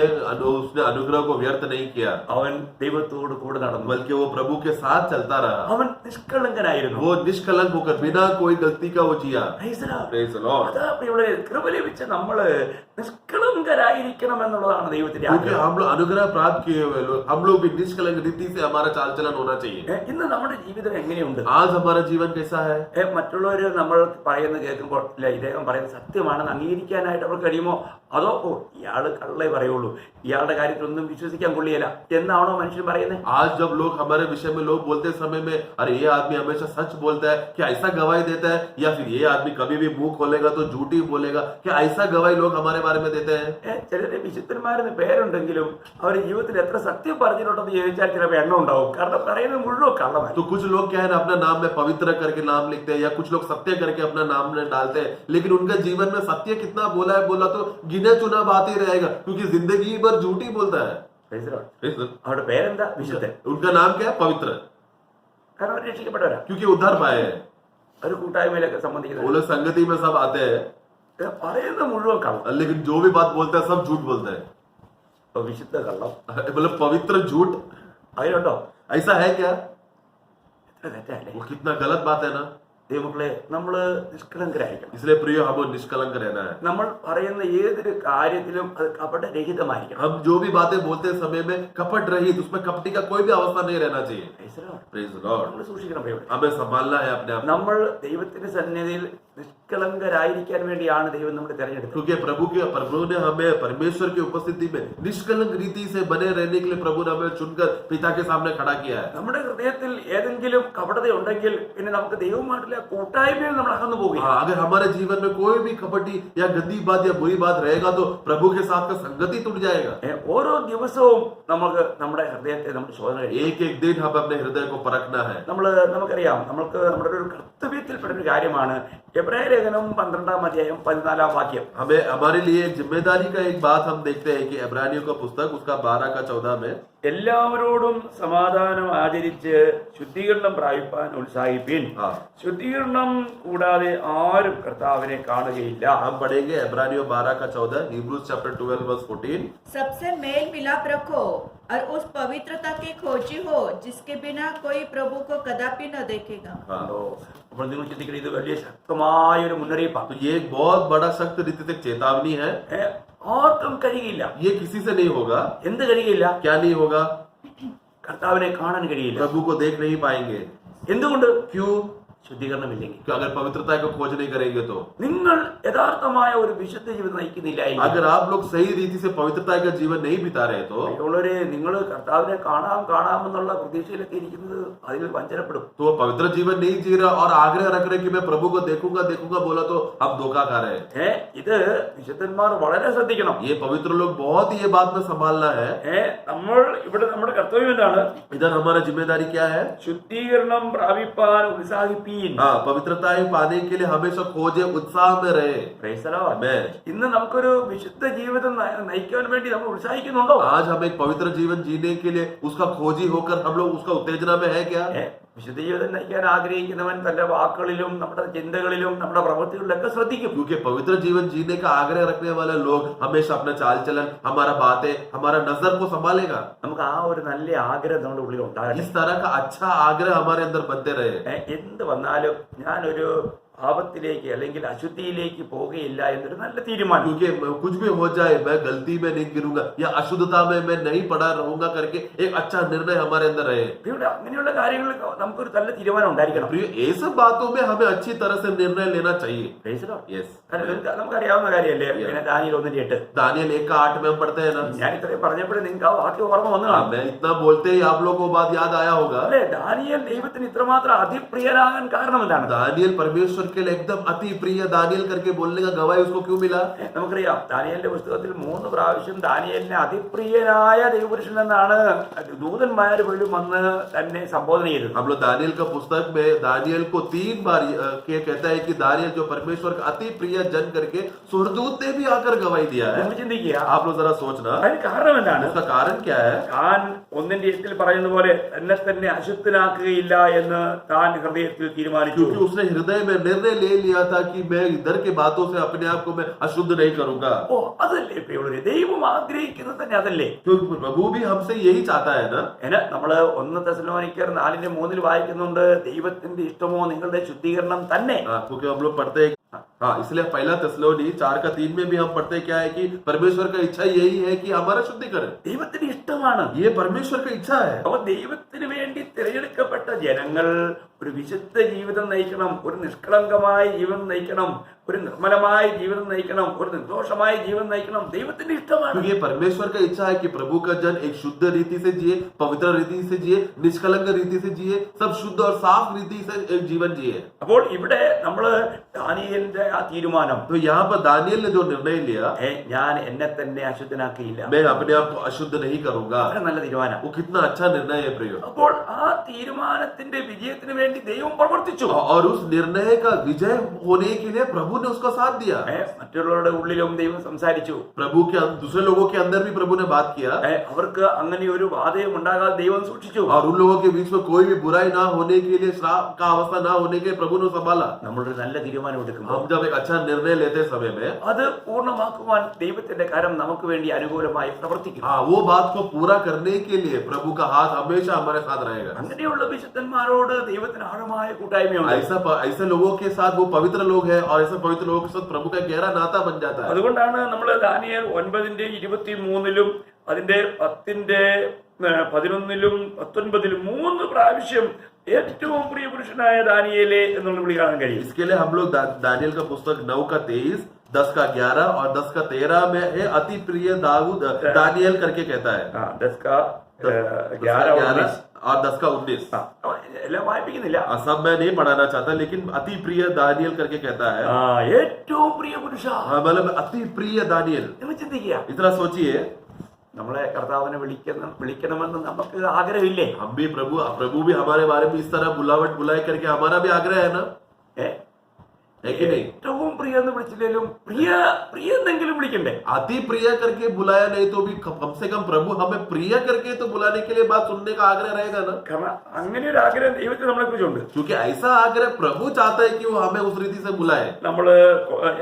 उसने अनुग्रह को व्यर्थ नहीं किया, അവൻ ദൈവത്തോട് കൂടെ നടന്നു. बल्कि वो प्रभु के साथ चलता रहा. അവൻ നിഷ്കളങ്കനായിരുന്നു. वो निष्कलंक होकर बिना कोई गलती का वो जिया. Praise the Lord. Praise the Lord. അതാ പ്രിയമുള്ളവരെ, കൃപ ലഭിച്ച നമ്മള് നിഷ്കളങ്കരായിരിക്കണം എന്നുള്ളതാണ് ദൈവത്തിന്റെ क्योंकि ആഗ്രഹം. हम लोग अनुग्रह प्राप्त किए हुए लोग, हम लोग भी निष्कलंक रीति से हमारा चाल चलन होना चाहिए. ഇന്ന് നമ്മുടെ ജീവിതം എങ്ങനെയുണ്ട്? आज हमारा जीवन कैसा है? മറ്റുള്ളവര് നമ്മൾ പറയുന്നത് കേൾക്കുമ്പോൾ ഇല്ല ഇദ്ദേഹം പറയുന്നത് സത്യമാണെന്ന് അംഗീകരിക്കാനായിട്ട് അവർക്ക് കഴിയുമോ? അതോ ഓ ഇയാള് കള്ളേ പറയുള്ളൂ, ഇയാളുടെ കാര്യത്തിലൊന്നും വിശ്വസിക്കാൻ കൊള്ളിയല്ല എന്നാണോ മനുഷ്യൻ പറയുന്നത്? आज जब लोग हमारे विषय में लोग बोलते समय में अरे ये आदमी हमेशा सच बोलता है, क्या ऐसा गवाही देता है? या फिर ये आदमी कभी भी मुंह खोलेगा तो झूठ ही बोलेगा, क्या ऐसा गवाही लोग हमारे बारे में देते हैं? ചിലര് വിശുദ്ധന്മാരെന്ന് പേരുണ്ടെങ്കിലും അവരുടെ ജീവിതത്തിൽ എത്ര സത്യം പറഞ്ഞിട്ടുണ്ടെന്ന് ചോദിച്ചാൽ ചിലപ്പോൾ എണ്ണം ഉണ്ടാവും. കാരണം പറയുന്നത് മുഴുവൻ കള്ളമാണ്. तो कुछ लोग क्या है ना, अपना नाम में पवित्र करके नाम लिखते हैं, या कुछ लोग सत्य करके अपना नाम में डालते हैं, लेकिन उनका जीवन में सत्य कितना बोला है बोला तो गिना चुना बात ही रहेगा, क्योंकि जिंदगी भर झूठ ही बोलता है. Praise the Lord. അവരുടെ പേരെന്താ? വിശുദ്ധൻ. उनका नाम क्या है? पवित्र. കാരണം അവർ രക്ഷിക്കപ്പെട്ടവരാ. क्योंकि उद्धार पाए हैं. ഒരു കൂട്ടായ്മയിലൊക്കെ वो സംബന്ധിക്കുന്നത് लोग संगति में सब आते हैं, പറയുന്നത് മുഴുവൻ കള്ളം. लेकिन जो भी बात बोलते हैं सब झूठ बोलते हैं. അപ്പൊ വിശുദ്ധ കള്ളം मतलब पवित्र झूठ അതിലുണ്ടോ? ऐसा है क्या? എത്ര തെറ്റല്ലേ? वो कितना गलत बात है ना. ദൈവമക്കളെ, നമ്മള് നിഷ്കളങ്കരായിരിക്കണം. इसलिए प्रिय हमें निष्कलंक रहना है. നമ്മൾ പറയുന്ന ഏതൊരു കാര്യത്തിലും അത് കപടരഹിതമായിരിക്കണം. हम जो भी बातें बोलते हैं समय में कपट रहित, उसमें कपटी का कोई भी अवस्था नहीं रहना चाहिए. Praise the Lord. Praise the Lord. നമ്മൾ സൂക്ഷിക്കണം പ്രിയപ്പെട്ടവരെ. हमें संभालना है अपने आप को. നമ്മൾ ദൈവത്തിന്റെ സന്നിധിയിൽ നിഷ്കളങ്കരായിരിക്കാൻ വേണ്ടിയാണ് ദൈവം നമ്മളെ തെരഞ്ഞെടുത്തത്. क्योंकि प्रभु ने हमें परमेश्वर की उपस्थिति में निष्कलंक रीति से बने रहने के लिए प्रभु ने हमें चुनकर पिता के सामने खड़ा किया है. നമ്മുടെ ഹൃദയത്തിൽ ഏതെങ്കിലും കപടത ഉണ്ടെങ്കിൽ പിന്നെ നമുക്ക് ദൈവവുമായിട്ടുള്ള കൂട്ടായ്മയിൽ നമ്മൾ അകന്നു പോകുക. हाँ, अगर हमारे जीवन में कोई भी कपटी या गंदी बात या बुरी बात रहेगा तो प्रभु के साथ का संगति टूट जाएगा. ഓരോ ദിവസവും നമുക്ക് നമ്മുടെ ഹൃദയത്തെ നമ്മൾ ശോധന കഴിയും. एक एक दिन हमें अपने हृदय को परखना है. നമുക്കറിയാം, നമുക്ക് നമ്മുടെ ഒരു കർത്തവ്യത്തിൽപ്പെട്ട ഒരു കാര്യമാണ് എബ്രായ ലേഖനം 12-ാം അധ്യായം 14-ാം വാക്യം. हमें हमारे लिए एक जिम्मेदारी का एक बात हम देखते हैं कि इब्रानियों का पुस्तक उसका 12 का 14 में എല്ലാവരോടും സമാധാനം ആചരിച്ച് ശുദ്ധീകരണം പ്രാപിപ്പാൻ ഉത്സാഹിപ്പിൻ. हाँ, ശുദ്ധീകരണം കൂടാതെ ആരും കർത്താവിനെ കാണുകയില്ല. हम पढ़ेंगे इब्रानियों 12 का 14, हिब्रूज चैप्टर 12 वर्स 14. सबसे मेल मिलाप रखो और उस पवित्रता के खोजी हो जिसके बिना कोई प्रभु को कदापि न देखेगा. हाँ, അപ്പോൾ നിങ്ങൾ ചിന്തിക്കണം, ഇത് വലിയ ശക്തമായ ഒരു മുന്നറിയിപ്പാണ്. तो ये एक बहुत बड़ा सख्त रीति से चेतावनी है. ആർക്കും കഴിയില്ല. ये किसी से नहीं होगा. എന്ത് കഴിയില്ല? क्या नहीं होगा? കർത്താവിനെ കാണാൻ കഴിയില്ല. प्रभु को देख नहीं पाएंगे. എന്തുകൊണ്ട്? क्यों? ശുദ്ധീകരണമില്ലെങ്കിൽ. कि अगर पवित्रता को खोज नहीं करेंगे तो. നിങ്ങൾ യഥാർത്ഥമായ ഒരു വിശുദ്ധ ജീവിതം നയിക്കുന്നില്ല എങ്കിൽ, अगर आप लोग सही रीति से पवित्रता का जीवन नहीं बिता रहे तो ഉള്ളവരെ നിങ്ങൾ കർത്താവിനെ കാണാമെന്നുള്ള പ്രതീക്ഷയിലൊക്കെ ഇരിക്കുന്നത് അതിൽ വഞ്ചനപ്പെടും. तो वो पवित्र जीवन नहीं जी रहा और आग्रह रख रहे कि मैं प्रभु को देखूंगा देखूंगा बोला तो आप धोखा खा रहे हैं. ഇത് വിശുദ്ധന്മാർ വളരെ ശ്രദ്ധിക്കണം. ये पवित्र लोग बहुत ही ये बात में संभालना है. നമ്മൾ ഇവിടെ നമ്മുടെ കർത്തവ്യം എന്താണ്? इधर हमारा जिम्मेदारी क्या है? ശുദ്ധീകരണം പ്രാപിപ്പാൻ ഉത്സാഹിപ്പീൻ. हाँ, पवित्रता पाने के लिए हमेशा खोजे, उत्साह में रहे. Praise the Lord. Amen. ഇന്ന് നമുക്കൊരു വിശുദ്ധ ജീവിതം നയിക്കാൻ വേണ്ടി നമ്മൾ ഉത്സാഹിക്കുന്നുണ്ടോ? आज हम एक पवित्र जीवन जीने के लिए उसका खोजी होकर हम लोग उसका उत्तेजना में है क्या? വിശുദ്ധ ജീവിതം നയിക്കാൻ ആഗ്രഹിക്കുന്നവൻ തന്റെ വാക്കുകളിലും നമ്മുടെ ചിന്തകളിലും നമ്മുടെ പ്രവൃത്തികളിലൊക്കെ ശ്രദ്ധിക്കും. क्योंकि पवित्र जीवन जीने का आग्रह रखने वाले लोग हमेशा अपना चाल चलन, हमारा बातें, हमारा नजर को संभालेगा. നമുക്ക് ആ ഒരു നല്ല ആഗ്രഹം നമ്മുടെ ഉള്ളിൽ ഉണ്ടാകട്ടെ. इस तरह का अच्छा आग्रह हमारे अंदर बनते रहे. എന്ത് വന്നാലും ഞാനൊരു പാപത്തിലേക്ക് അല്ലെങ്കിൽ അശുദ്ധിയിലേക്ക് പോവുകയില്ല എന്നൊരു നല്ല തീരുമാനം. क्योंकि कुछ भी हो जाए मैं गलती में नहीं गिरूंगा या अशुद्धता में मैं नहीं पड़ा रहूंगा करके एक अच्छा निर्णय हमारे अंदर रहे. അങ്ങനെയുള്ള കാര്യങ്ങളിൽ നമുക്കൊരു നല്ല തീരുമാനം ഉണ്ടായിരിക്കണം. ये सब बातों में हमें अच्छी तरह से निर्णय लेना चाहिए. Yes. നമുക്കറിയാവുന്ന കാര്യമല്ലേ, പിന്നെ ദാനിയേൽ 1:8. दानियल 1:8 में हम पढ़ते हैं ना. ഞാൻ ഇത്രയും പറഞ്ഞപ്പോഴേ നിങ്ങൾക്ക് ആ വാക്യം ഓർമ്മ വന്നതാണ്. मैं इतना बोलते ही आप लोगों को बात याद आया होगा. അല്ലെ, ദാനിയേൽ ദൈവത്തിന് ഇത്രമാത്രം അതിപ്രിയനാകാൻ കാരണം എന്താണ്? दानियल परमेश्वर के लिए एकदम अति प्रिय दानियल करके बोलने का गवाही उसको क्यों मिला? നമുക്കറിയാം, ദാനിയേലിന്റെ പുസ്തകത്തിൽ 3 പ്രാവശ്യം ദാനിയേലിനെ അതിപ്രിയനായ ദൈവപുരുഷൻ എന്നാണ് ദൂതന്മാർ പോലും വന്ന് തന്നെ സംബോധന ചെയ്തത്. हम लोग दानियल का पुस्तक में दानियल को 3 बार कहता है कि दानियल जो परमेश्वर का अति प्रिय जन करके स्वर्गदूत ने भी आकर गवाही दिया है. നമ്മൾ ചിന്തിക്കുക, आप लोग जरा सोचना അതിന് കാരണം എന്താണ്? उसका कारण क्या है? താൻ 1:8 പറയുന്ന പോലെ തന്നെ അശുദ്ധനാക്കുകയില്ല എന്ന് താൻ ഹൃദയത്തിൽ തീരുമാനിച്ചു. क्योंकि उसने हृदय में निर्णय ले लिया था कि मैं इधर के बातों से अपने आप को मैं अशुद्ध नहीं करूंगा। ഓ അതല്ലേ പ്രിയമുള്ളവരെ, ദൈവം ആഗ്രഹിക്കുന്നത് തന്നെ അതല്ലേ? तो प्रभु भी हमसे यही चाहता है ना। നമ്മള് 1 തെസ്സലോനിക്കർ 4:3 വായിക്കുന്നുണ്ട്, ദൈവത്തിന്റെ ഇഷ്ടമോ നിങ്ങളുടെ ശുദ്ധീകരണം തന്നെ. क्योंकि हम लोग पढ़ते हैं, हाँ, इसलिए पहला തെസ്സലോനി 4:3 में भी हम पढ़ते हैं क्या है कि परमेश्वर का इच्छा यही है कि हमारा शुद्धिकरण, ദൈവത്തിന്റെ ഇഷ്ടമാണ്. ये परमेश्वर का इच्छा है। അപ്പൊ ദൈവത്തിന് വേണ്ടി തിരഞ്ഞെടുക്കപ്പെട്ട ജനങ്ങൾ ഒരു വിശുദ്ധ ജീവിതം നയിക്കണം, ഒരു നിഷ്കളങ്കമായ ജീവിതം നയിക്കണം, ഒരു നിർമ്മലമായ ജീവിതം നയിക്കണം, ഒരു നിർദോഷമായ ജീവിതം നയിക്കണം. ദൈവത്തിന്റെ ഇഷ്ടമാണ്. क्योंकि ये परमेश्वर का इच्छा है कि प्रभु का जन एक शुद्ध रीति से जिए, पवित्र रीति से जिए, निष्कलंक रीति से जिए, सब शुद्ध और साफ रीति से एक जीवन जिए। അപ്പോൾ ഇവിടെ നമ്മള് ദാനിയേലിന്റെ ആ തീരുമാനം, तो यहाँ पर दानियल ने जो निर्णय लिया, ഞാൻ എന്നെ തന്നെ അശുദ്ധനാക്കിയില്ല, मैं अपने आप को अशुद्ध नहीं करूंगा, വളരെ നല്ല തീരുമാനം. वो कितना अच्छा निर्णय है प्रियो। അപ്പോൾ ആ തീരുമാനത്തിന്റെ വിജയത്തിന് വേണ്ടി ദൈവം പ്രവർത്തിച്ചു. और उस निर्णय का विजय होने के लिए प्रभु ने उसका साथ दिया। മറ്റുള്ളവരുടെ ഉള്ളിലും ദൈവം സംസാരിച്ചു. प्रभु के दूसरे लोगों के अंदर भी प्रभु ने बात किया, അവർക്ക് അങ്ങനെ ഒരു ബാധയും ഉണ്ടാകാതെ ദൈവം സൂക്ഷിച്ചു. और उन लोगों के बीच में कोई भी बुराई ना होने के लिए, श्राप का अवस्था ना होने के लिए प्रभु ने संभाला। നമ്മളൊരു നല്ല തീരുമാനം എടുക്കുമ്പോൾ हम जब एक अच्छा निर्णय लेते समय में, അത് പൂർണ്ണമാക്കുവാൻ ദൈവത്തിന്റെ കരം നമുക്ക് വേണ്ടി അനുകൂലമായി പ്രവർത്തിക്കും. हाँ, वो बात को पूरा करने के लिए प्रभु का हाथ हमेशा हमारे साथ रहेगा। അങ്ങനെയുള്ള വിശുദ്ധന്മാരോട് ദൈവത്തിന് ആഴമായ കൂട്ടായ്മയുണ്ട്. ऐसे लोगों के साथ वो पवित्र लोग हैं, और ऐसे पवित्र लोगों के साथ प्रभु का गहरा नाता बन जाता है। അതുകൊണ്ടാണ് നമ്മൾ ദാനിയേൽ 9:23 അതിന്റെ 10:11 19 3 പ്രാവശ്യം ഏറ്റവും പ്രിയ പുരുഷനായ ദാനിയേലേ എന്നുള്ള വിളി കാണാൻ കഴിയും. इसके लिए हम लोग दानियल का पुस्तक 9:23, 10:11 और 10:13 में है अति प्रिय दाऊद दानियल करके कहता है। 10:11 और 10:19 എല്ലാം വായിപ്പിക്കുന്നില്ല. सब मैं नहीं पढ़ाना चाहता, लेकिन अति प्रिय दानियल करके कहता है। ഏറ്റവും പ്രിയ പുരുഷ, मतलब अति प्रिय दानियल। എന്ന് ചിന്തിക്കുക. इतना सोचिए, നമ്മളെ കർത്താവിനെ വിളിക്കണമെന്ന് നമുക്ക് ആഗ്രഹമില്ലേ? हम भी प्रभु भी हमारे बारे में इस तरह बुलाए करके हमारा भी आग्रह है ना, है कि नहीं? ഏറ്റവും പ്രിയ എന്ന് വിളിച്ചില്ലെങ്കിലും പ്രിയ എന്നെങ്കിലും വിളിക്കണ്ടേ? अति प्रिय करके बुलाया नहीं तो भी कम से कम प्रभु हमें प्रिय करके तो बुलाने के लिए बात सुनने का आग्रह रहेगा ना। കാരണം അങ്ങനെ ഒരു ആഗ്രഹം ദൈവത്തിന് നമ്മളെ കുറിച്ചുണ്ട്. क्योंकि ऐसा आग्रह प्रभु चाहता है कि वो हमें उस रीति से बुलाए। നമ്മള്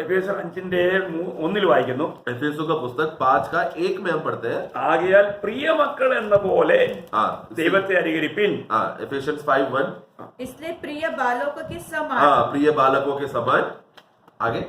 എഫേസ്യർ 5:1 വായിക്കുന്നു, एफेसों का पुस्तक 5:1 में हम पढ़ते हैं, ആകയാൽ പ്രിയ മക്കൾ എന്ന പോലെ हाँ, ദൈവത്തെ അനുകരിപ്പിൻ. हाँ, एफेसियंस 5:1, इसलिए प्रिय बालकों के समान हाँ, प्रिय बालकों के समान, आगे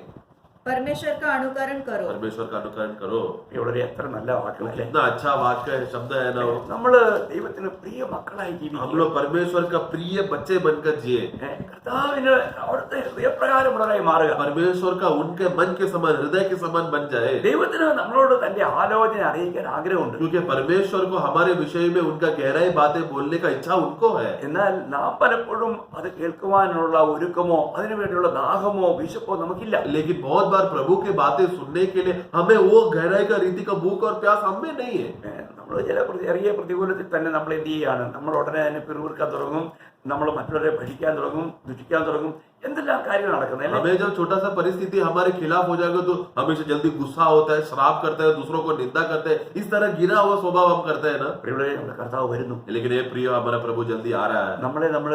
परमेश्वर का अनुकरण करो। परमेश्वर का अनुकरण करो। ഇവിടെ എത്ര നല്ല വാക്കുകളല്ലേ? कितना अच्छा वाक्य है, शब्द है ना वो। നമ്മള് ദൈവത്തിന് പ്രിയ മക്കളായി हम ജീവിക്കും. लोग परमेश्वर का प्रिय बच्चे बनकर जिए, കർത്താവിന് അവിടുത്തെ ഹൃദയപ്രകാരമുള്ളതായി മാറുക. परमेश्वर का उनके मन के समान, हृदय के समान बन जाए। ദൈവത്തിന് നമ്മളോട് തന്റെ ആലോചന അറിയിക്കാൻ ആഗ്രഹമുണ്ട്. क्योंकि परमेश्वर को हमारे विषय में उनका गहराई बातें बोलने का इच्छा उनको है। എന്നാൽ നാം പലപ്പോഴും അത് കേൾക്കുവാനുള്ള ഒരുക്കമോ അതിനുവേണ്ടിയുള്ള ദാഹമോ വിശപ്പോ നമുക്കില്ല. लेकिन बहुत बार प्रभु की बातें सुनने के लिए हमें वो गहराई का रीति का भूख और प्यास हमें नहीं है। നമ്മൾ ചില ചെറിയ പ്രതികൂലത്തിൽ തന്നെ നമ്മൾ എന്ത് ചെയ്യാണ്? നമ്മൾ ഉടനെ തന്നെ പിറുവിറുക്കാൻ തുടങ്ങും, നമ്മൾ മറ്റുള്ളവരെ ഭജിക്കാൻ തുടങ്ങും, ദുഷിക്കാൻ തുടങ്ങും, എന്തെല്ലാം കാര്യങ്ങൾ നടക്കുന്നത്. हमें जब छोटा सा परिस्थिति हमारे खिलाफ हो जाएगा तो हमेशा जल्दी गुस्सा होता है, श्राप करते हैं, दूसरों को निंदा करते हैं, इस तरह गिरा हुआ स्वभाव हम करते हैं ना। നമ്മുടെ കർത്താവ് വരുന്നു. लेकिन ये प्रिय हमारा प्रभु जल्दी आ रहा है, നമ്മൾ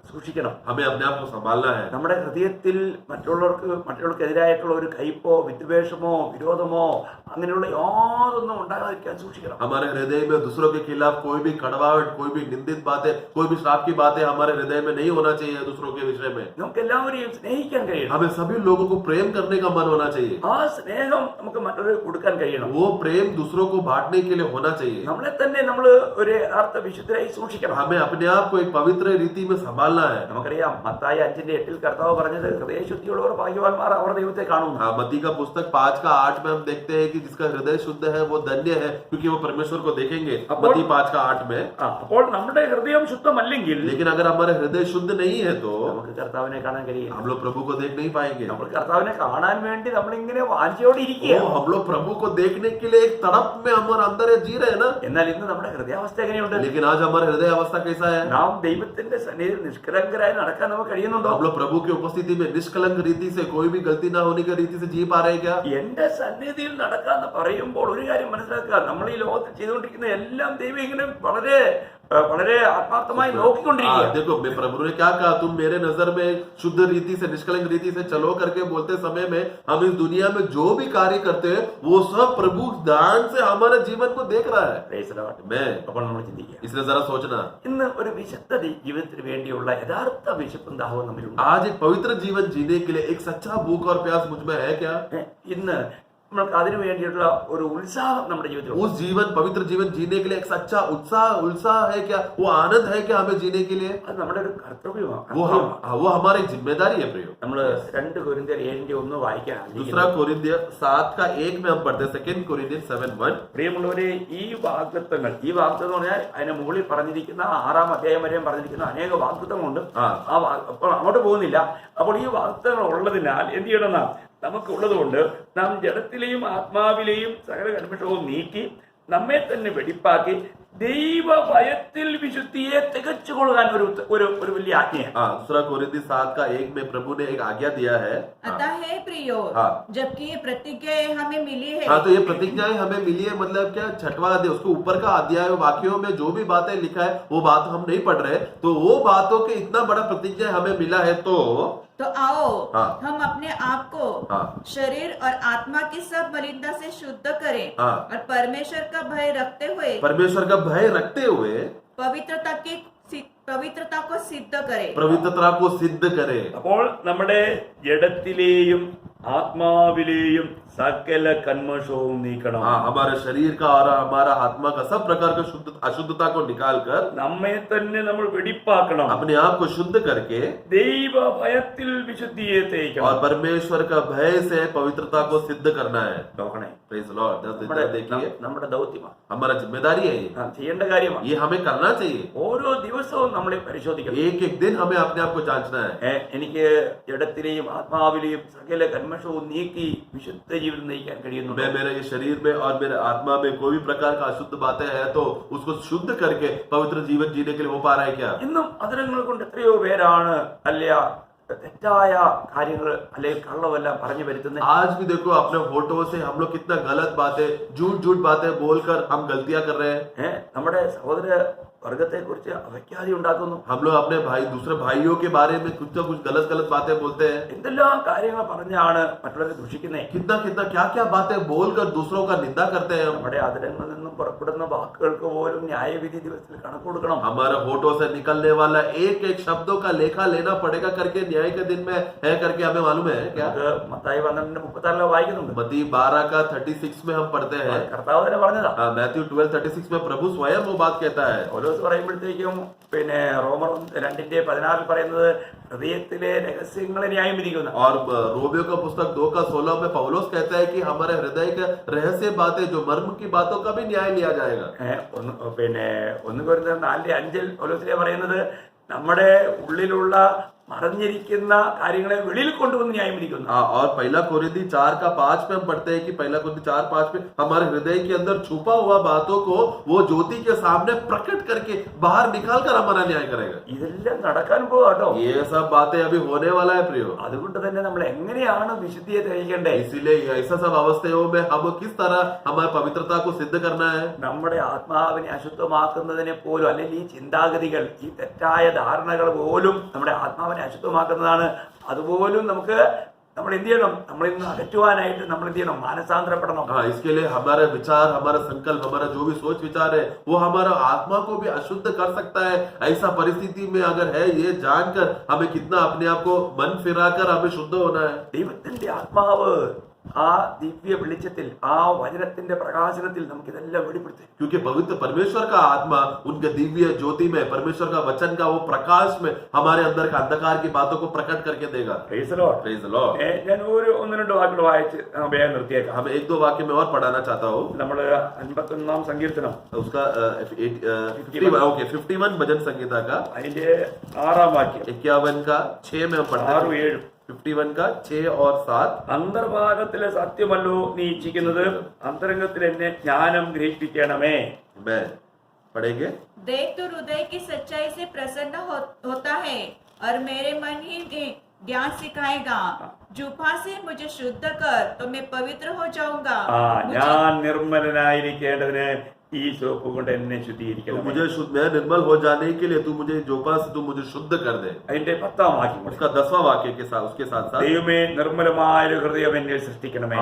സൂക്ഷിക്കണം. हमें अपने आप को संभालना है। നമ്മുടെ ഹൃദയത്തിൽ മറ്റുള്ളവർക്കെതിരായിട്ടുള്ള ഒരു കയ്പോ വിദ്വേഷമോ വിരോധമോ അങ്ങനെയുള്ള യാതൊന്നും ഉണ്ടാകാതിരിക്കാൻ സൂക്ഷിക്കണം. हमारे हृदय में दूसरों के खिलाफ कोई भी कड़वाहट, कोई भी निंदित बातें, कोई भी श्राप की बातें हमारे हृदय में नहीं होना चाहिए। दूसरों के विषय में നമുക്ക് എല്ലാവരെയും സ്നേഹിക്കാൻ കഴിയണം. हमें सभी लोगों को प्रेम करने का मन होना चाहिए। ആ സ്നേഹം നമുക്ക് മറ്റുള്ളവർക്ക് കൊടുക്കാൻ കഴിയണം. वो प्रेम दूसरों को बांटने के लिए होना चाहिए। നമ്മളെ തന്നെ നമ്മൾ ഒരു യഥാർത്ഥ വിശുദ്ധരായി സൂക്ഷിക്കണം. हमें अपने आप को एक पवित्र रीति में संभालना है। നമുക്കറിയാം മത്തായി 5:8 കർത്താവ് പറഞ്ഞത് ഹൃദയശുദ്ധിയുള്ളവർ ഭാഗ്യവാന്മാർ അവർ ദൈവത്തെ കാണുന്നു. हाँ, मत्ती का पुस्तक 5:8 में हम देखते हैं कि जिसका हृदय शुद्ध है वो धन्य है, क्योंकि वो परमेश्वर को देखेंगे। मत्ती 5:8 में। അപ്പോൾ നമ്മുടെ ഹൃദയം ശുദ്ധമല്ലെങ്കിൽ लेकिन अगर हमारा हृदय शुद्ध नहीं है तो നമുക്ക് കർത്താവിനെ കാണാൻ കഴിയില്ല. हम लोग प्रभु को देख नहीं पाएंगे। നമ്മൾ കർത്താവിനെ കാണാൻ വേണ്ടി നമ്മളിങ്ങനെ വാഞ്ചയോടെ ഇരിക്കുക. हम लोग प्रभु को देखने के लिए एक तड़प में हमारे अंदर जी रहे हैं ना। എന്നാൽ ഇന്ന് നമ്മുടെ ഹൃദയാവസ്ഥ എങ്ങനെയുണ്ട്? लेकिन आज हमारा हृदय अवस्था कैसा है? നാം ദൈവത്തിന്റെ സന്നിധിയിൽ നിഷ്കളങ്കരായി നടക്കാൻ നമുക്ക് കഴിയുന്നുണ്ടോ? हम लोग प्रभु की उपस्थिति में निष्कलंक रीति से, कोई भी गलती ना होने की रीति से जी पा रहे हैं क्या? എന്റെ സന്നിധിയിൽ നടക്കാന്ന് പറയുമ്പോൾ ഒരു കാര്യം മനസ്സിലാക്കുക, നമ്മൾ ഈ ലോകത്തിൽ ചെയ്തുകൊണ്ടിരിക്കുന്ന എല്ലാം ദൈവം ഇങ്ങനെ വളരെ വളരെ ആത്മാർത്ഥമായി നോക്കിക്കൊണ്ടിരിക്കുക. देखो मैं प्रभु ने क्या कहा, तुम मेरे नजर में शुद्ध रीति से निष्कलंक रीति से चलो करके बोलते समय में हम इस दुनिया में जो भी कार्य करते हैं वो सब प्रभु ध्यान से हमारे जीवन को देख रहा है. Praise the Lord. मैं അപ്പോൾ നമ്മൾ ചിന്തിക്കുക, इसलिए जरा सोचना, ഇന്ന് ഒരു വിശുദ്ധ ജീവിതത്തിന് വേണ്ടിയുള്ള യഥാർത്ഥ വിശപ്പും ദാഹവും നമ്മിലുണ്ട്. आज एक पवित्र जीवन जीने के लिए एक सच्चा भूख और प्यास मुझ में है क्या? ഇന്ന് നമ്മൾക്ക് അതിനു വേണ്ടിയിട്ടുള്ള ഒരു ഉത്സാഹം നമ്മുടെ ജീവിതത്തിൽ उस जीवन पवित्र जीवन जीने के लिए एक सच्चा उत्साह है क्या? वो आनंद है क्या हमें जीने के लिए? അത് നമ്മുടെ ഒരു കർത്തവ്യമാണ്. वो हमारी जिम्मेदारी है प्रियो. നമ്മൾ 2 കൊരിന്ത്യർ 7:1 വായിക്കാൻ दूसरा कोरिन्थियर 7:1 में हम पढ़ते हैं. 2 कोरिन्थियर 7:1. പ്രിയമുള്ളവരെ, ഈ വാഗ്ദത്തങ്ങൾ എന്ന് പറഞ്ഞാൽ അതിന് മുകളിൽ പറഞ്ഞിരിക്കുന്ന 6-ാം അധ്യായം വരെയും പറഞ്ഞിരിക്കുന്ന അനേക വാഗ്ദത്തങ്ങളുണ്ട്. അപ്പോൾ അങ്ങോട്ട് പോകുന്നില്ല. അപ്പോൾ ഈ വാഗ്ദത്തങ്ങൾ ഉള്ളതിനാൽ എന്ത് ചെയ്യണമെന്നാ, നമുക്കുള്ളതുകൊണ്ട് നാം ജഡത്തിലെയും ആത്മാവിലെയും സകല കന്മഷവും നീക്കി നമ്മെ തന്നെ വെടിപ്പാക്കി ദൈവ ഭയത്തിൽ വിശുദ്ധിയെ തികച്ചുകൊള്ളുവാൻ ഒരു വലിയ ആജ്ഞയാണ്. दूसरा कोरिन्थियर 7:1 में प्रभु ने एक आज्ञा दिया है. अतः हे प्रियो, जबकि ये प्रतिज्ञाएं हमें मिली है. तो ये प्रतिज्ञाएं हमें मिली है, मतलब क्या 6वां अध्याय उसको ऊपर का अध्याय वाक्यों में जो भी बातें लिखा है वो बात हम नहीं पढ़ रहे, तो वो बातों के इतना बड़ा प्रतिज्ञा हमें मिला है. तो आओ हम अपने आप को शरीर और आत्मा की सब मलिनता से शुद्ध करें और परमेश्वर का भय रखते हुए पवित्रता को सिद्ध करें. അപ്പോൾ നമ്മുടെ ജഡത്തിലെയും ആത്മാവിലെയും സകല കന്മഷവും നീക്കണം. हमारे शरीर का और हमारा आत्मा का सब प्रकार का अशुद्धता को निकालकर നമ്മെ തന്നെ നമ്മൾ വെടിപ്പാക്കണം. अपने आप को शुद्ध करके ദൈവ ഭയത്തിൽ വിശുദ്ധിയെ തേക്കണം. और परमेश्वर का भय से पवित्रता को सिद्ध करना है. നോക്കണേ, प्रेज द लॉर्ड. देखिए നമ്മുടെ ദൗത്യമാണ്, हमारा जिम्मेदारी है ये. ചെയ്യേണ്ട കാര്യമാണ്. ये हमें करना चाहिए. ഓരോ ദിവസവും നമ്മളെ പരിശോധിക്കണം. एक दिन हमें अपने आप को जांचना है. എനിക്ക് ജഡത്തിലെയും ആത്മാവിലെയും സകല കന്മഷവും നീക്കി വിശുദ്ധ ജീവിതം നയിക്കാൻ കഴിയുന്നു. मैं मेरे ये शरीर में और मेरे आत्मा में कोई भी प्रकार का अशुद्ध बातें हैं तो उसको शुद्ध करके पवित्र जीवन जीने के लिए हो पा रहा है क्या? ഇന്നും അതിരങ്ങൾ കൊണ്ട് എത്രയോ പേരാണ് അല്ല തെറ്റായ കാര്യങ്ങൾ അല്ലെങ്കിൽ കള്ളവെല്ലാം പറഞ്ഞു വരുത്തുന്നത്. आज भी देखो अपने होठों से हम लोग कितना गलत बातें झूठ बातें बोलकर हम गलतियां कर रहे हैं. നമ്മുടെ സഹോദര വർഗത്തെ കുറിച്ച് അവ്യാഖ്യാതി ഉണ്ടാക്കുന്നു. हम लोग अपने दूसरे भाइयों के बारे में कुछ ना कुछ गलत बातें बोलते हैं. എന്തെല്ലാം കാര്യങ്ങൾ പറഞ്ഞാണ് മറ്റുള്ളവരെ ദുഷിക്കുന്നത്. कितना क्या बातें बोलकर दूसरों का निंदा करते हैं. നമ്മുടെ അതിരങ്ങളിൽ നിന്നും പുറപ്പെടുന്ന വാക്കുകൾക്ക് പോലും ന്യായവിധി ദിവസത്തിൽ കണക്ക് കൊടുക്കണം. हमारे होठों से निकलने वाला एक शब्दों का लेखा लेना पड़ेगा करके न्याय के दिन में है करके हमें मालूम है क्या? മത്തായി 12:36 വായിക്കുന്നുണ്ട്. मत्ती 12:36 में हम पढ़ते हैं. കർത്താവ് തന്നെ പറഞ്ഞതാ. मैथ्यू 12:36 में प्रभु स्वयं वो बात कहता है. പറയുമ്പോഴത്തേക്കും റോമർ 2:16 പറയുന്നത് ഹൃദയത്തിലെ രഹസ്യങ്ങളെ ന്യായം വിധിക്കുന്ന. और रोमियो का पुस्तक 2:16 में पौलुस कहता है कि हमारे हृदय के रहस्य बातें जो मर्म की बातों का भी न्याय लिया जाएगा. 1 കൊരിന്ത്യർ 4:5 പൗലോസ് പറയുന്നത് നമ്മുടെ ഉള്ളിലുള്ള മറഞ്ഞിരിക്കുന്ന കാര്യങ്ങളെ വെളിയിൽ കൊണ്ടുവന്ന് ന്യായം വിധിക്കുന്നു. और पहला कोरिन्थी 4:5 में हम पढ़ते हैं कि पहला कोरिन्थी 4:5 में हमारे हृदय के अंदर छुपा हुआ बातों को वो ज्योति के सामने प्रकट करके बाहर निकाल कर हमारा न्याय करेगा. ഇതെല്ലാം നടക്കാൻ പോവാട്ടോ. ये सब बातें अभी होने वाला है प्रियो. അതുകൊണ്ട് തന്നെ നമ്മൾ എങ്ങനെയാണ് വിശുദ്ധിയെ തെളിയിക്കേണ്ടത്? इसीलिए ऐसा सब अवस्थाओं में हम किस तरह हमारी पवित्रता को सिद्ध करना है. നമ്മുടെ ആത്മാവിനെ അശുദ്ധമാക്കുന്നതിനെ പോലും അല്ലെങ്കിൽ ഈ ചിന്താഗതികൾ ഈ തെറ്റായ ധാരണകൾ പോലും നമ്മുടെ ആത്മാവിനെ അശുദ്ധമാക്കുന്നതാണ്. അതുപോലും നമുക്ക് നമ്മൾ എന്ത് ചെയ്യണം? നമ്മളിൽ നിന്ന് അകറ്റുവാനായിട്ട് നമ്മൾ എന്ത് ചെയ്യണം? മാനസാന്തരപ്പെടണം. इसके लिए हमारे विचार, हमारा संकल्प, हमारा जो भी सोच विचार है वो हमारा आत्मा को भी अशुद्ध कर सकता है. ऐसा परिस्थिति में अगर है ये जानकर हमें कितना अपने आप को मन फिराकर हमें शुद्ध होना है. ദൈവത്തിന്റെ ആത്മാവ് ആ ദിവ്യ വെളിച്ചത്തിൽ ആ വചനത്തിന്റെ പ്രകാശനത്തിൽ നമുക്ക് ഇതെല്ലാം വെളിപ്പെടുത്തി. क्योंकि पवित्र परमेश्वर का आत्मा उनके दिव्य ज्योति में परमेश्वर का वचन का वो प्रकाश में हमारे अंदर का अंधकार की बातों को प्रकट करके देगा. Praise the Lord. Praise the Lord. ഞാൻ 1-2 വാക്യങ്ങൾ വായിച്ച് വേഗം നിർത്തിയേക്കാം. हम 1-2 वाक्य में और पढ़ाना चाहता हूँ. നമ്മൾ 51 സങ്കീർത്തനം उसका 51 भजन संहिता का അതിന്റെ 6-ാം വാക്യം 51:6 में हम पढ़ते हैं. 6-7 51:6 और 7. അന്തർഭാഗത്തിലെ സത്യമല്ലോ നീ ഇച്ഛിക്കുന്നത്, അന്തരംഗത്തിൽ എന്നെ ജ്ഞാനം ഗ്രഹിപ്പിക്കണമേ. मैं पढ़ेंगे. देख तो हृदय की सच्चाई से प्रसन्न होता है और मेरे मन ही में ज्ञान सिखाएगा. जुफा से मुझे शुद्ध कर तो मैं पवित्र हो जाऊंगा. ഞാൻ നിർമ്മലനായിരിക്കേണ്ടതിന് ഈ സോപ്പ് കൊണ്ട് എന്നെ तो ശുദ്ധീകരിക്കണം. मुझे शुद्ध, मैं निर्मल हो जाने के लिए तू मुझे जोपा से तू मुझे शुद्ध कर दे. അതിന്റെ 10ാം വാക്യം കൂടെ. उसका 10वां वाक्य के साथ उसके साथ साथ ദൈവമേ നിർമ്മലമായ ഒരു ഹൃദയം എന്നിൽ സൃഷ്ടിക്കണമേ.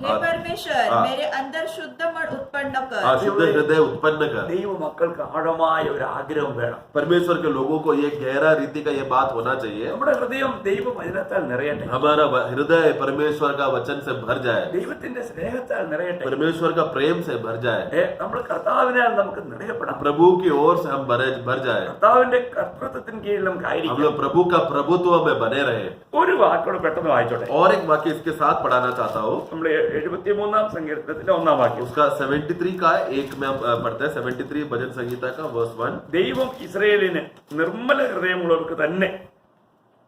हे परमेश्वर मेरे अंदर शुद्ध मन उत्पन्न कर. शुद्ध हृदय उत्पन्न कर. ദൈവ മക്കൾക്ക് ആഴമായ ഒരു ആഗ്രഹം വേണം. परमेश्वर के लोगों को ये गहरा रीति का ये बात होना चाहिए. നമ്മുടെ ഹൃദയം ദൈവവചനത്താൽ നിറയട്ടെ. हमारा हृदय परमेश्वर का वचन से भर जाए. ദൈവത്തിന്റെ സ്നേഹത്താൽ നിറയട്ടെ. परमेश्वर का प्रेम से भर जाए. നമ്മൾ കർത്താവിനാൽ നമുക്ക് നിറയപ്പെടാം. प्रभु की ओर से हम भर जाए. കർത്താവിന്റെ കർത്തൃത്വത്തിന് കീഴിൽ നമുക്ക് हम ആയിരിക്കാം. लोग प्रभु का प्रभुत्व में बने रहे. ഒരു വാക്കോട് പെട്ടെന്ന് വായിച്ചോട്ടെ. और एक वाक्य इसके साथ पढ़ाना चाहता हूँ. നമ്മൾ 73ാം സങ്കീർത്തനത്തിലെ 1ാം വാക്യം. उसका 73 का एक में हम पढ़ते हैं. 73 भजन संगीता का वर्स 1. ദൈവം ഇസ്രായേലിന് നിർമ്മല ഹൃദയമുള്ളവർക്ക് തന്നെ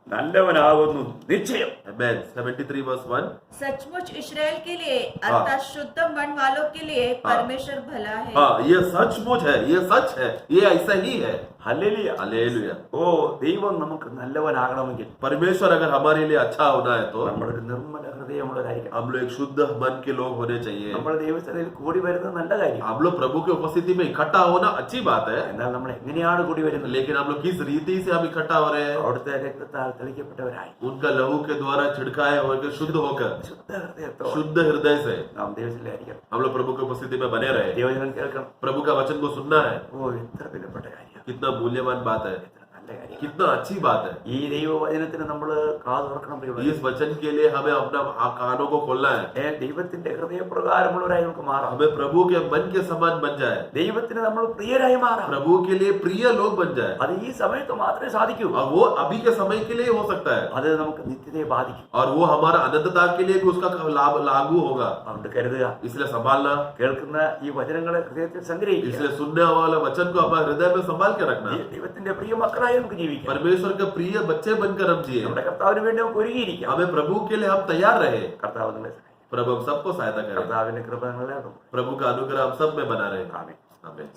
നല്ലവനാകുന്നു നിശ്ചയം. Amen. 73 वर्स 1. सचमुच इस्राएल के लिए अर्थात शुद्ध मन वालों के लिए परमेश्वर भला है. हाँ, ये सचमुच है, ये सच है, ये ऐसा ही है. ഹല്ലേലൂയ. हालेलुया. ഓ ദൈവം നമുക്ക് നല്ലവനാകണമെങ്കിൽ परमेश्वर अगर हमारे लिए अच्छा होना है तो നമ്മളൊരു നിർമ്മല ഹൃദയമുള്ളവരായിരിക്കണം. हम लोग एक शुद्ध मन के लोग होने चाहिए. നമ്മൾ ദൈവസന്നിധിയിൽ കൂടി വരുന്നത് നല്ല കാര്യം. हम लोग प्रभु की उपस्थिति में इकट्ठा होना अच्छी बात है. എന്നാൽ നമ്മൾ എങ്ങനെയാണ് കൂടി വരുന്നത്? लेकिन हम लोग किस रीति से हम इकट्ठा हो रहे हैं? അവിടുത്തെ രക്തത്താൽ തെളിക്കപ്പെട്ടവരായി उनका लहू के द्वारा छिड़काए होकर शुद्ध होकर ശുദ്ധ ഹൃദയത്തോടെ शुद्ध हृदय से നാം ദൈവത്തിലായിരിക്കണം. हम लोग प्रभु की उपस्थिति में बने रहे. ദൈവജനം കേൾക്കണം. प्रभु का वचन को सुनना है. ഓ എത്ര വിലപ്പെട്ട കാര്യം, कितना मूल्यवान बात है, എത്ര നല്ല കാര്യം. कितना अच्छी बात है. ഈ ദൈവവചനത്തിന് നമ്മൾ കാത് തുറക്കണം. इस वचन के लिए हमें अपना कानों को खोलना है. ദൈവത്തിന്റെ ഹൃദയപ്രകാരമുള്ളവരായി നമുക്ക് മാറാം. हमें प्रभु के मन के समान बन जाए. ദൈവത്തിന് നമ്മൾ പ്രിയരായി മാറാം. प्रभु के लिए प्रिय लोग बन जाए. അത് ഈ സമയത്ത് മാത്രമേ സാധിക്കൂ. और वो अभी के समय के लिए हो सकता है. അത് നമുക്ക് നിത്യതയെ ബാധിക്കും. और वो हमारा अनंतता के लिए भी उसका लाभ लागू होगा. അതുകൊണ്ട് കരുതുക, इसलिए संभालना. കേൾക്കുന്ന ഈ വചനങ്ങളെ ഹൃദയത്തിൽ സംഗ്രഹിക്കുക. इसलिए सुनने वाला वचन को हमारे हृदय में संभाल के रखना. ദൈവത്തിന്റെ പ്രിയ മക്കളായി നമുക്ക് ജീവിക്കാം. परमेश्वर के प्रिय बच्चे बनकर हम जिए. നമ്മുടെ കർത്താവിന് വേണ്ടി നമുക്ക് ഒരുങ്ങിയിരിക്കാം. हमें प्रभु के लिए हम तैयार रहे. കർത്താവ് നിങ്ങളെ സഹായിക്കും. प्रभु हम सबको सहायता करें. കർത്താവിന്റെ കൃപ നിങ്ങളെ प्रभु का अनुग्रह हम सब में बना रहे. ആമേൻ. आमीन.